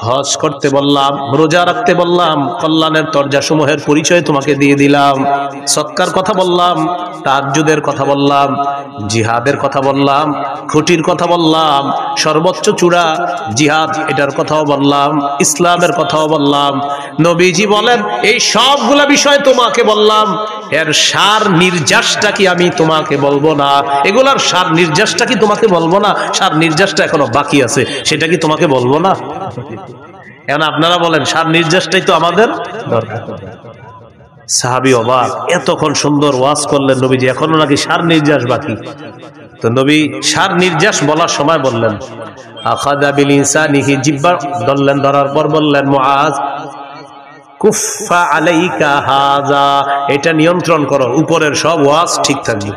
Speaker 1: হজ করতে বললাম, রোজা রাখতে বললাম, কল্যাণের দরজা সমূহের পরিচয় তোমাকে দিয়ে দিলাম, সৎকার কথা বললাম, তাহাজ্জুদের কথা বললাম, জিহাদের কথা বললাম, খুঁটির কথা বললাম, সর্বোচ্চ চূড়া জিহাদ এটার কথাও বললাম, ইসলামের কথাও বললাম। নবীজি বলেন, এই সবগুলা বিষয় তোমাকে বললাম, এর সার নির্যাসটা কি আমি তোমাকে বলবো না? এগুলার সার নির্যাসটা কি তোমাকে বলবো না? সার নির্যাসটা এখনো বাকি আছে, সেটা কি তোমাকে বলবো না? এখন আপনারা বলেন, সার নির্যাসটাই তো আমাদের দরকার। সাহাবী অবাক, এতক্ষণ সুন্দর ওয়াজ করলেন নবীজি, এখনো নাকি সার নির্যাস বাকি। তো নবী সার নির্যাস বলার সময় বললেন, আখাযা বিল ইনসানিহি, জিহ্বা ধরলেন, ধরার পর বললেন, মুআজ কুফা আলাইকা হাযা, এটা নিয়ন্ত্রণ করো, উপরের সব ওয়াজ ঠিক থাকবে।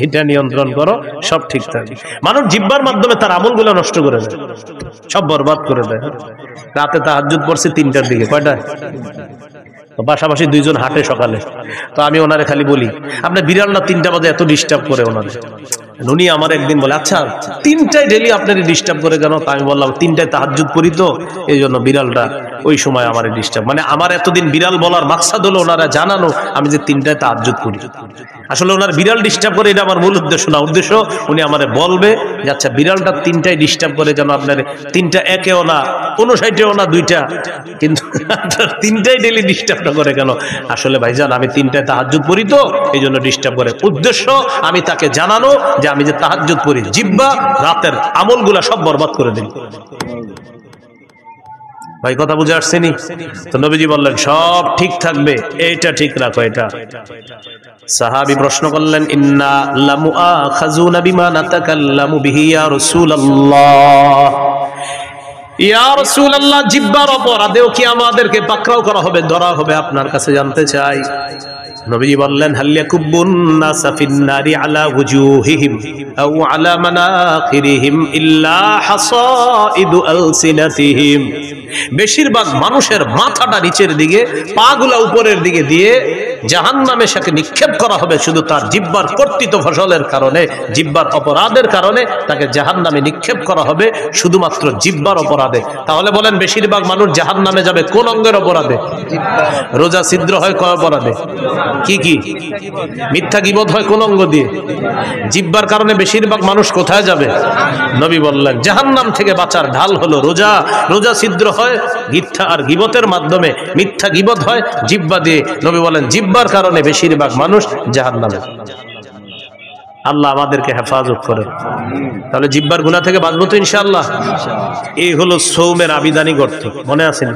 Speaker 1: এটা নিয়ন্ত্রণ করো, সব ঠিক থাকবে। মানুষ জিহ্বার মাধ্যমে তার আমলগুলো নষ্ট করে দেয়, সব বরবাদ করে দেয়। রাতে তাহাজ্জুদ পড়ছে 3টার দিকে, কয়টায়? পাশাপাশি দুইজন হাঁটে সকালে, তো আমি ওনারে খালি বলি, আপনার বিড়াল না 3টা বাজে এত ডিস্টার্ব করে ওনারে? উনি আমার একদিন বলে, আচ্ছা 3টায় ডেলি আপনারই ডিস্টার্ব করে কেন? তা আমি বললাম, 3টায় তাহাজ্জুদ পড়ি তো, এই জন্য বিড়ালটা ওই সময় আমার ডিস্টার্ব। মানে আমার এতদিন বিড়াল বলার মাকসাদ হলো ওনারা জানানো আমি যে 3টায় তাহাজ্জুদ পড়ি। আসলে ওনার বিড়াল ডিস্টার্ব করে এটা আমার মূল উদ্দেশ্য না। উদ্দেশ্য উনি আমারে বলবে যে আচ্ছা বিড়ালটা 3টায় ডিস্টার্ব করে যেন আপনার 3টা একেও না 59ও না 2টা, কিন্তু 3টায় ডেলি ডিস্টার্বটা করে কেন? আসলে ভাইজান আমি 3টায় তাহাজ্জুদ পড়ি তো এই জন্য ডিস্টার্ব করে। উদ্দেশ্য আমি তাকে জানানো যে আমি যে তাহাজ্জুদ পড়ি, জিহ্বা রাতের আমলগুলা সব বরবাদ করে দিন। ভাই কথা বুঝে আসছেনি? তো নবীজি বললেন সব ঠিক থাকবে, এইটা ঠিক রাখো। এটা সাহাবী প্রশ্ন করলেন, ইন্না লামুআখাযুনা বিমা নাতাকাল্লামু বিহি ইয়া রাসূলুল্লাহ, ইয়া রাসূলুল্লাহ, জিহ্বার অপরাধেও কি আমাদেরকে পাকড়াও করা হবে, ধরা হবে? আপনার কাছে জানতে চাই। নবীজি বললেন, হাল ইয়াকুবুন নাসা ফিন নারি আলা ওয়ুজুহিহিম আও আলা মানাখিরিহিম ইল্লা হাসাইদু আলসিনাতিহিম, বেশিরভাগ মানুষের মাথাটা নিচের দিকে, পাগুলা উপরের দিকে দিয়ে জাহান্নামে তাকে নিক্ষেপ করা হবে শুধু তার জিহ্বার কর্তৃত্ব ফসলের কারণে, জিহ্বার অপরাধের কারণে তাকে জাহান্নামে নিক্ষেপ করা হবে শুধুমাত্র জিহ্বার অপরাধে। তাহলে বলেন বেশিরভাগ মানুষ জাহান্নামে যাবে কোন অঙ্গের অপরাধে? রোজা ছিদ্র হয় কয় অপরাধে? কি কি? মিথ্যা গীবত হয় কোন অঙ্গ দিয়ে? জিহ্বার কারণে বেশিরভাগ মানুষ কোথায় যাবে? নবী বললেন জাহান্নাম থেকে বাঁচার ঢাল হলো রোজা। রোজা ছিদ্র হয় মিথ্যা আর গীবতের মাধ্যমে, মিথ্যা গীবত হয় জিহ্বা দিয়ে। নবী বলেন জিহ্বার কারণে বেশিরভাগ মানুষ জাহান্নামে। আল্লাহ আমাদেরকে হেফাজত করে। তাহলে জিহ্বার গুনাহ থেকে বাঁচবো তো ইনশাআল্লাহ। এই হলো সওমের আবিধানিক অর্থ, মনে আছে না?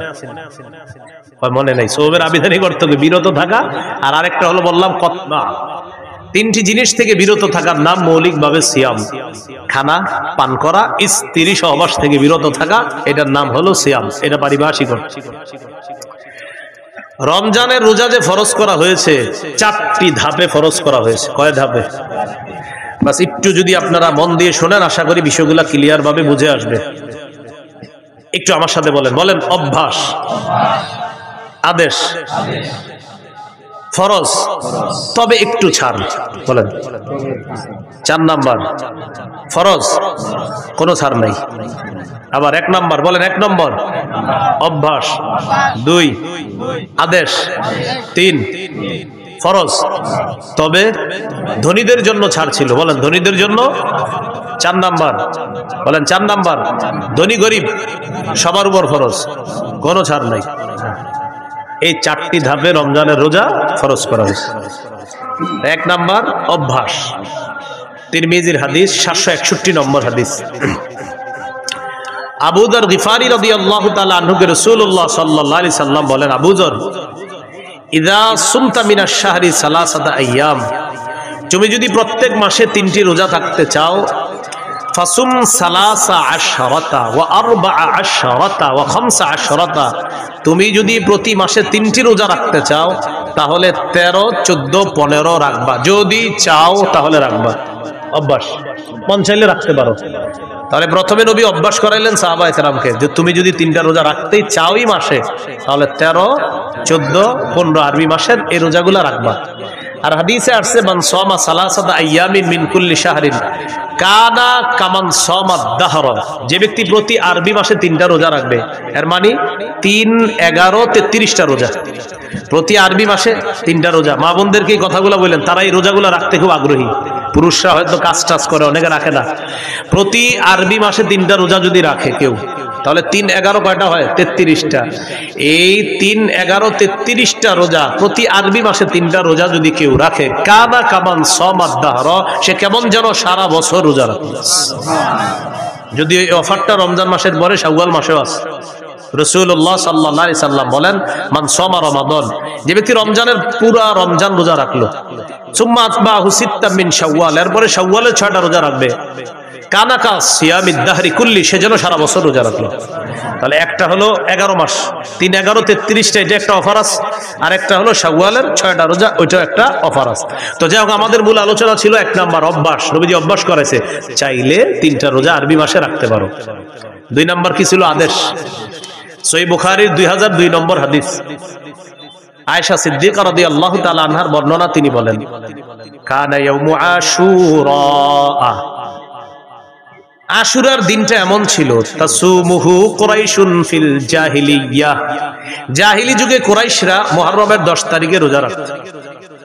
Speaker 1: মনে নাই? সওমের আবিধানিক অর্থ বিরত থাকা, আর আরেকটা হলো বললাম কতবা। 3টি জিনিস থেকে বিরত থাকার নাম মৌলিকভাবে সিয়াম। খানা পান করা, স্ত্রী সহবাস থেকে বিরত থাকা, এটার নাম হলো সিয়াম। এটা পারিভাষিক অর্থ। রমজানের রোজা যে ফরজ করা হয়েছে 4টি ধাপে ফরজ করা হয়েছে। কয় ধাপে? বাস একটু যদি আপনারা মন দিয়ে শোনেন, আশা করি বিষয়গুলো ক্লিয়ার ভাবে বুঝে আসবে। একটু আমার সাথে বলেন, বলেন অভ্যাস, আদেশ, ফরজ, তবে একটু ছাড়। বলেন 4 নাম্বার ফরজ, কোনো ছাড় নাই। আবার 1 নাম্বার, বলেন 1 নম্বর অভ্যাস, 2 আদেশ, 3 ফরজ, তবে ধনীদের জন্য ছাড় ছিল। বলেন ধনীদের জন্য 4 নাম্বার, বলেন 4 নাম্বার ধনী গরিব সবার উপর ফরজ, কোনো ছাড় নাই। এই 4টি ধাপে রমজানের রোজা ফরজ করা হয়েছে। 1 নাম্বার অভ্যাস, তিরমিজির হাদিস, 761 নম্বর হাদিস। আবু যর গিফারি রাদিয়াল্লাহু তাআলা আনহুকে রাসূলুল্লাহ সাল্লাল্লাহু আলাইহি সাল্লাম বলেন, আবু যর, ইযা সুমতা মিনাশ শাহরি সালাসাতা আইয়াম, তুমি যদি প্রত্যেক মাসে 3টি রোজা থাকতে চাও, ফাসুম সালাসা আশরাতা ওয়া আরবাআ আশরাতা ওয়া খামসা আশরাতা, তুমি যদি প্রতি মাসে 3টি রোজা রাখতে চাও তাহলে 13, 14, 15 রাখবা। যদি চাও তাহলে রাখবা। অভ্যাস, মন চাইলে রাখতে পারো। তাহলে প্রথমে নবী অভ্যাস করাইলেন সাহাবায়ে কেরামকে যে তুমি যদি 3টা রোজা রাখতেই চাওই মাসে, তাহলে 13, 14, 15 আরবি মাসের এই রোজাগুলা রাখবা। আর হাদিসে আসছে মান সামা সালাসাতা আইয়ামিন মিন কুল্লি শাহরিন কানা কামান সামা দাহর, যে ব্যক্তি প্রতি আরবি মাসে 3টা রোজা রাখবে, এর মানে 3, 11, 33টা রোজা, প্রতি আরবি মাসে 3টা রোজা। মা বোনদেরকে এই কথাগুলো বললেন, তারা এই রোজাগুলো রাখতে খুব আগ্রহী। পুরুষরা হয়তো কাজ টাজ করে, অনেকে রাখে না। প্রতি আরবি মাসে 3টা রোজা যদি রাখে কেউ, তাহলে 3, 11 কয়টা হয়? 33টা। এই 3, 11, 33টা রোজা, প্রতি আরবি মাসে 3টা রোজা যদি কেউ রাখে, কানা কামান সামাদ দাহর, সে কেমন যেন সারা বছর রোজা রাখে। যদি এই অফারটা রমজান মাসের পরে শাওয়াল মাসেও আছে। রাসূলুল্লাহ সাল্লাল্লাহু আলাইহি সাল্লাম বলেন, মান সামা রমাদান, যে ব্যক্তি রমজানের পুরা রমজান রোজা রাখলো, সুম্মা আতবাহু সিত্তাম মিন শাওয়াল, এরপরে শাওয়ালের 6টা রোজা রাখবে, কানাকা সিয়ামিদ দাহরি কুল্লি, সে যেন সারা বছর রোজা রাখলো। তাহলে একটা হলো 11 মাস, 3, 11, 33টা, এটা একটা অফার আছে। আর একটা হলো শাওয়ালের 6টা রোজা, ওইটাও একটা অফার আছে। তো যাই হোক, আমাদের মূল আলোচনা ছিল 1 নাম্বার অভ্যাস, নবীজি অভ্যাস করেছে, চাইলে 3টা রোজা আরবি মাসে রাখতে পারো। 2 নাম্বার কি ছিল? আদেশ। সহিহ বুখারীর 2002 নম্বর হাদিস, আয়েশা সিদ্দিকা রাদিয়াল্লাহু তাআলা আনহার বর্ণনা, তিনি বলেন, কানা ইয়াউমু আশুরা, আশুরার দিনটা এমন ছিল, তাসুমুহু কুরাইশুন ফিল জাহিলিয়াহ, জাহিলি যুগে কুরাইশরা মুহররমের 10 তারিখে রোজা রাখত।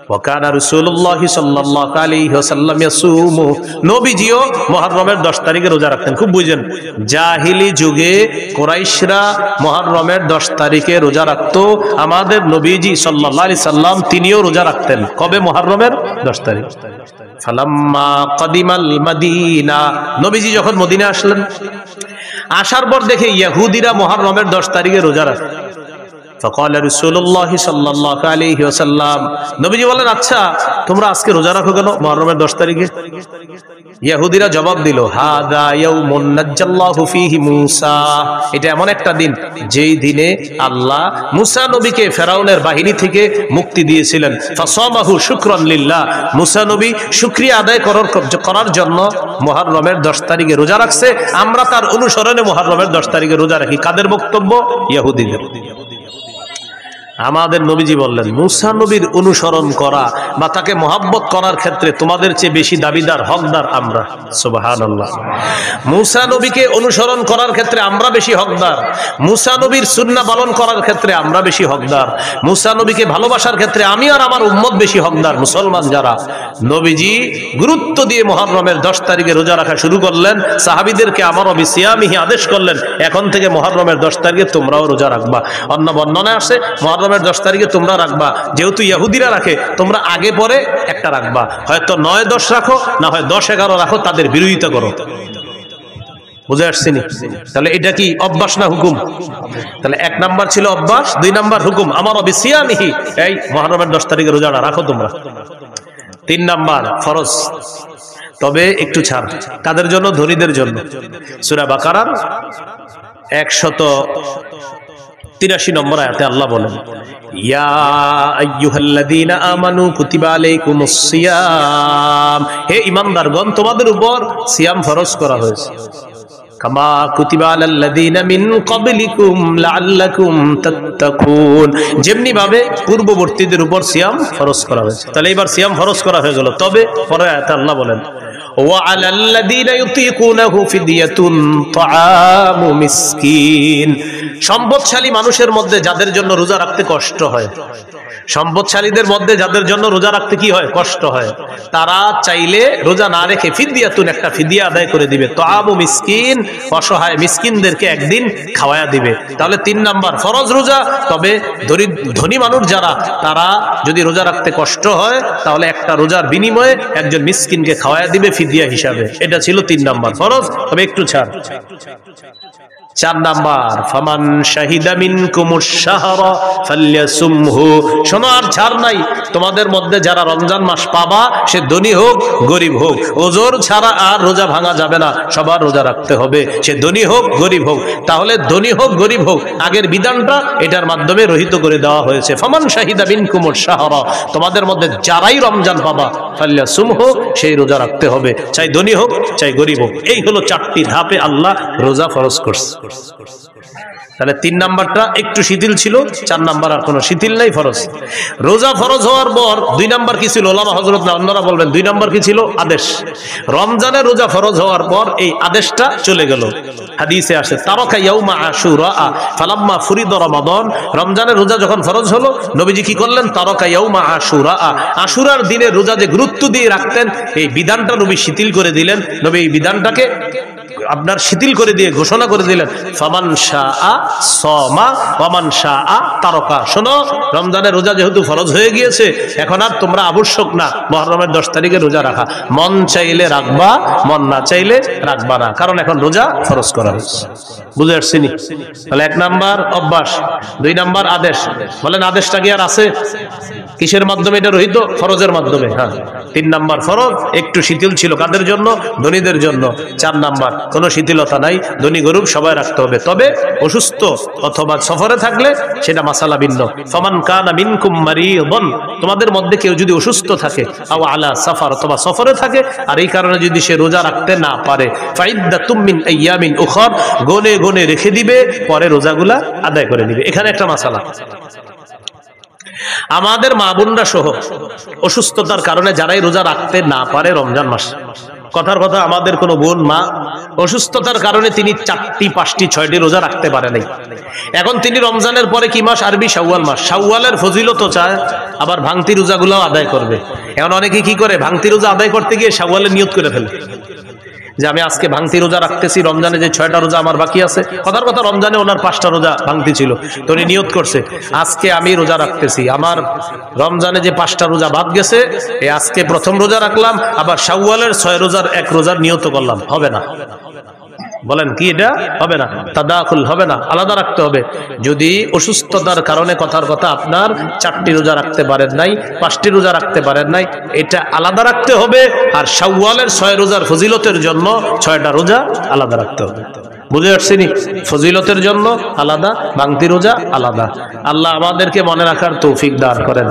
Speaker 1: ওয়াকানা রাসূলুল্লাহ সাল্লাল্লাহু আলাইহি ওয়াসাল্লাম ইয়াসুমু, নবীজিও মুহররমের 10 তারিখে রোজা রাখতেন। খুব বুঝেন, জাহিলি যুগে কুরাইশরা মুহররমের 10 তারিখে রোজা রাখত। আমাদের নবীজি সাল্লাল্লাহু আলাইহি সাল্লাম তিনিও রোজা রাখতেন। কবে? মুহররমের 10 তারিখ। ফালাম্মা কাদিমাল মাদিনা, নবীজি যখন মদিনা আসলেন, আসার পর দেখে ইহুদিরা মুহররমের 10 তারিখে রোজা রাখে। ফাকাল রাসূলুল্লাহ সাল্লাল্লাহু আলাইহি ওয়াসাল্লাম, নবীজি বলেন, আচ্ছা তোমরা আজকে রোজা রাখো কেন মুহররমের 10 তারিখে? ইহুদিরা জবাব দিল, হাদা ইয়াউমুন নাজ্জাল্লাহু ফীহি মূসা, এটা এমন একটা দিন যেই দিনে আল্লাহ মূসা নবীকে ফেরাউনের বাহিনী থেকে মুক্তি দিয়েছিলেন। ফাসামাহু শুকরান লিল্লাহ, মূসা নবী শুকরিয়া আদায় করার জন্য মুহররমের 10 তারিখে রোজা রাখছে। আমরা তার অনুসরণে মুহররমের 10 তারিখে রোজা রাখি। কাদের বক্তব্য? ইহুদিদের। আমাদের নবীজি বললেন, মূসা নবীর অনুসরণ করা বা তাকে মহব্বত করার ক্ষেত্রে তোমাদের চেয়ে বেশি দাবিদার, হকদার আমরা। সুবহানাল্লাহ। মূসা নবীকে অনুসরণ করার ক্ষেত্রে আমরা বেশি হকদার, মূসা নবীর সুন্নাহ পালন করার ক্ষেত্রে আমরা বেশি হকদার, মূসা নবীকে ভালোবাসার ক্ষেত্রে আমি আর আমার উম্মত বেশি হকদার। মুসলমান যারা, নবীজি গুরুত্ব দিয়ে মুহররমের 10 তারিখে রোজা রাখা শুরু করলেন। সাহাবীদেরকে আমারও বিসিয়ামিহি আদেশ করলেন, এখন থেকে মুহররমের 10 তারিখে তোমরাও রোজা রাখবা। অন্য বর্ণনায় আছে মুহররমের 10 তারিখে তোমরা রাখবা, যেহেতু ইহুদিরা রাখে তোমরা আগে পরে একটা রাখবা, হয়তো 9, 10 রাখো, না হয় 10, 11 রাখো, তাদের বিরোধিতা করো। বুঝে আসছেনি? তাহলে এটা কি অভ্যাস না হুকুম? তাহলে 1 নাম্বার ছিল অভ্যাস, 2 নাম্বার হুকুম, আমারও বিসিয়ামিহি, এই মুহররমের 10 তারিখে রোজাটা রাখো তোমরা। 3 নাম্বার ফরজ, তবে একটু ছাড়। কাদের জন্য? ধনীদের জন্য। সূরা বাকারার 183 নম্বর আয়াতে আল্লাহ বলেন, ইয়া আইয়ুহাল্লাযীনা আমানু কুতিবা আলাইকুমুস সিয়াম, হে ঈমানদারগণ তোমাদের উপর সিয়াম ফরজ করা হয়েছে। কামা কুতিবা আলাল্লাযীনা মিন ক্বাবলিকুম লাআল্লাকুম তাত্তাকুন, যেমনি ভাবে পূর্ববর্তীদের উপর সিয়াম ফরজ করা হয়েছে। তাহলে এবার সিয়াম ফরজ করা হয়ে গেল। তবে পরে আয়াতে আল্লাহ বলেন ওয়া আলাল্লাযীনা ইউতীকুনাহু ফিদিয়াতুন তাআমু মিসকিন, সম্পদশালী মানুষের মধ্যে যাদের জন্য রোজা রাখতে কষ্ট হয়, সম্পদশালীদের মধ্যে যাদের জন্য রোজা রাখতে কি হয়, কষ্ট হয়, তারা চাইলে রোজা না রেখে ফিদিয়াতুন, একটা ফিদিয়া আদায় করে দিবে। তাআমু মিসকিন, অসহায় মিসকিনদেরকে একদিন খাওয়ায়া দিবে। তাহলে 3 নাম্বার ফরজ রোজা। তবে ধনী মানুষ যারা, তারা যদি রোজা রাখতে কষ্ট হয় তাহলে একটা রোজার বিনিময়ে একজন মিসকিনকে খাওয়ায়া দিবে ফিদিয়া হিসাবে। এটা ছিল 3 নাম্বার ফরজ। তবে একটু ছাড়। 4 নাম্বার ফামান শাহিদা মিনকুমুশ শাহরা ফালইয়াসুমহু, শোনো আর ছাড় নাই, তোমাদের মধ্যে যারা রমজান মাস পাবা, সে ধনী হোক গরিব হোক, ওজোর ছাড়া আর রোজা ভাঙা যাবে না, সবার রোজা রাখতে হবে, সে ধনী হোক গরিব হোক। তাহলে ধনী হোক গরিব হোক, আগের বিধানটা এটার মাধ্যমে রহিত করে দেওয়া হয়েছে। ফামান শাহিদা মিনকুমুশ শাহরা, তোমাদের মধ্যে যারাই রমজান পাবা ফালইয়াসুমহু, সেই রোজা রাখতে হবে, চাই ধনী হোক চাই গরিব হোক। এই হলো 4টি ধাপে আল্লাহ রোজা ফরজ করছে। তাহলে 3 নাম্বারটা একটু শিথিল ছিল, 4 নাম্বার আর কোনো শিথিল নাই, ফরজ। রোজা ফরজ হওয়ার পর 2 নাম্বার কি ছিল? ওলামা হযরত না অন্যরা বলবেন 2 নাম্বার কি ছিল? আদেশ। রমজানে রোজা ফরজ হওয়ার পর এই আদেশটা চলে গেল। হাদিসে আসে তারাকা ইয়াউমা আশুরা ফালাম্মা ফুরিদা রমাদান, রমজানের রোজা যখন ফরজ হলো নবীজি কি করলেন? তারাকা ইয়াউমা আশুরা, আশুরার দিনে রোজা যে গুরুত্ব দিয়ে রাখতেন, এই বিধানটা নবী শিথিল করে দিলেন। নবী এই বিধানটাকে আপনার শিথিল করে দিয়ে ঘোষণা করে দিলেন ফামান শাআ সামা ওয়া মান শাআ তারাকা। শোনো, রমজানের রোজা যেহেতু ফরজ হয়ে গিয়েছে, এখন আর তোমরা আবশ্যক না মুহররমের 10 তারিখে রোজা রাখা, মন চাইলে রাখবা, মন না চাইলে রাখবা না, কারণ এখন রোজা ফরজ করা হয়েছে। বুঝে আসছেনি? তাহলে 1 নাম্বার অভ্যাস, 2 নাম্বার আদেশ। বলেন আদেশটা কি আর আছে? কিসের মাধ্যমে এটা রহিত? ফরজের মাধ্যমে। হ্যাঁ, 3 নাম্বার ফরজ, একটু শিথিল ছিল কাদের জন্য? ধনীদের জন্য। 4 নাম্বার কোনো শিথিলতা নাই, ধনী গরিব সবাই রাখতে হবে। তবে অসুস্থ অথবা সফরে থাকলে সেটা মাসালা ভিন্ন। ফামান কানা মিনকুম মারিদান, তোমাদের মধ্যে কেউ যদি অসুস্থ থাকে, আও আলা সাফার, অথবা সফরে থাকে, আর এই কারণে যদি সে রোজা রাখতে না পারে, ফাইদ্দাতুম মিন আইয়ামিন উখর, গনে গনে রেখে দিবে, পরে রোজাগুলা আদায় করে নিবে। এখানে একটা মাসালা, আমাদের মা বোনরা সহ অসুস্থতার কারণে যারাই রোজা রাখতে না পারে রমজান মাস, কথার কথা আমাদের কোনো বোন মা অসুস্থতার কারণে তিনি 4টি 5টি 6টি রোজা রাখতে পারে নাই। এখন তিনি রমজানের পরে কি মাস? আরবি শাওয়াল মাস। শাওয়ালের ফজিলত চায়, আবার ভাঙতি রোজাগুলোও আদায় করবে। এখন অনেকে কি করে? ভাঙতি রোজা আদায় করতে গিয়ে শাওয়ালের নিয়ত করে ফেলে যে আমি আজকে ভাঙতি রোজা রাখতেছি, রমজানে যে 6টা রোজা আমার বাকি আছে। কথার কথা রমজানে ওনার 5টা রোজা ভাঙতি ছিল, তো উনি নিয়ত করছে আজকে আমি রোজা রাখতেছি, আমার রমজানে যে 5টা রোজা বাদ গেছে, এই আজকে প্রথম রোজা রাখলাম, আবার শাওয়ালের 6 রোজার 1 রোজার নিয়ত করলাম। হবে না? বলেন কি এটা হবে না? তাদাখুল হবে না, আলাদা রাখতে হবে। যদি অসুস্থতার কারণে কথার কথা আপনার 4টি রোজা রাখতে পারেন নাই, 5টি রোজা রাখতে পারেন নাই, এটা আলাদা রাখতে হবে। আর শাওয়ালের 6 রোজার ফজিলতের জন্য 6টা রোজা আলাদা রাখতে হবে। বুঝে আসছেনি? ফজিলতের জন্য আলাদা, ভাঙতি রোজা আলাদা। আল্লাহ আমাদেরকে মনে রাখার তৌফিক দান করেন।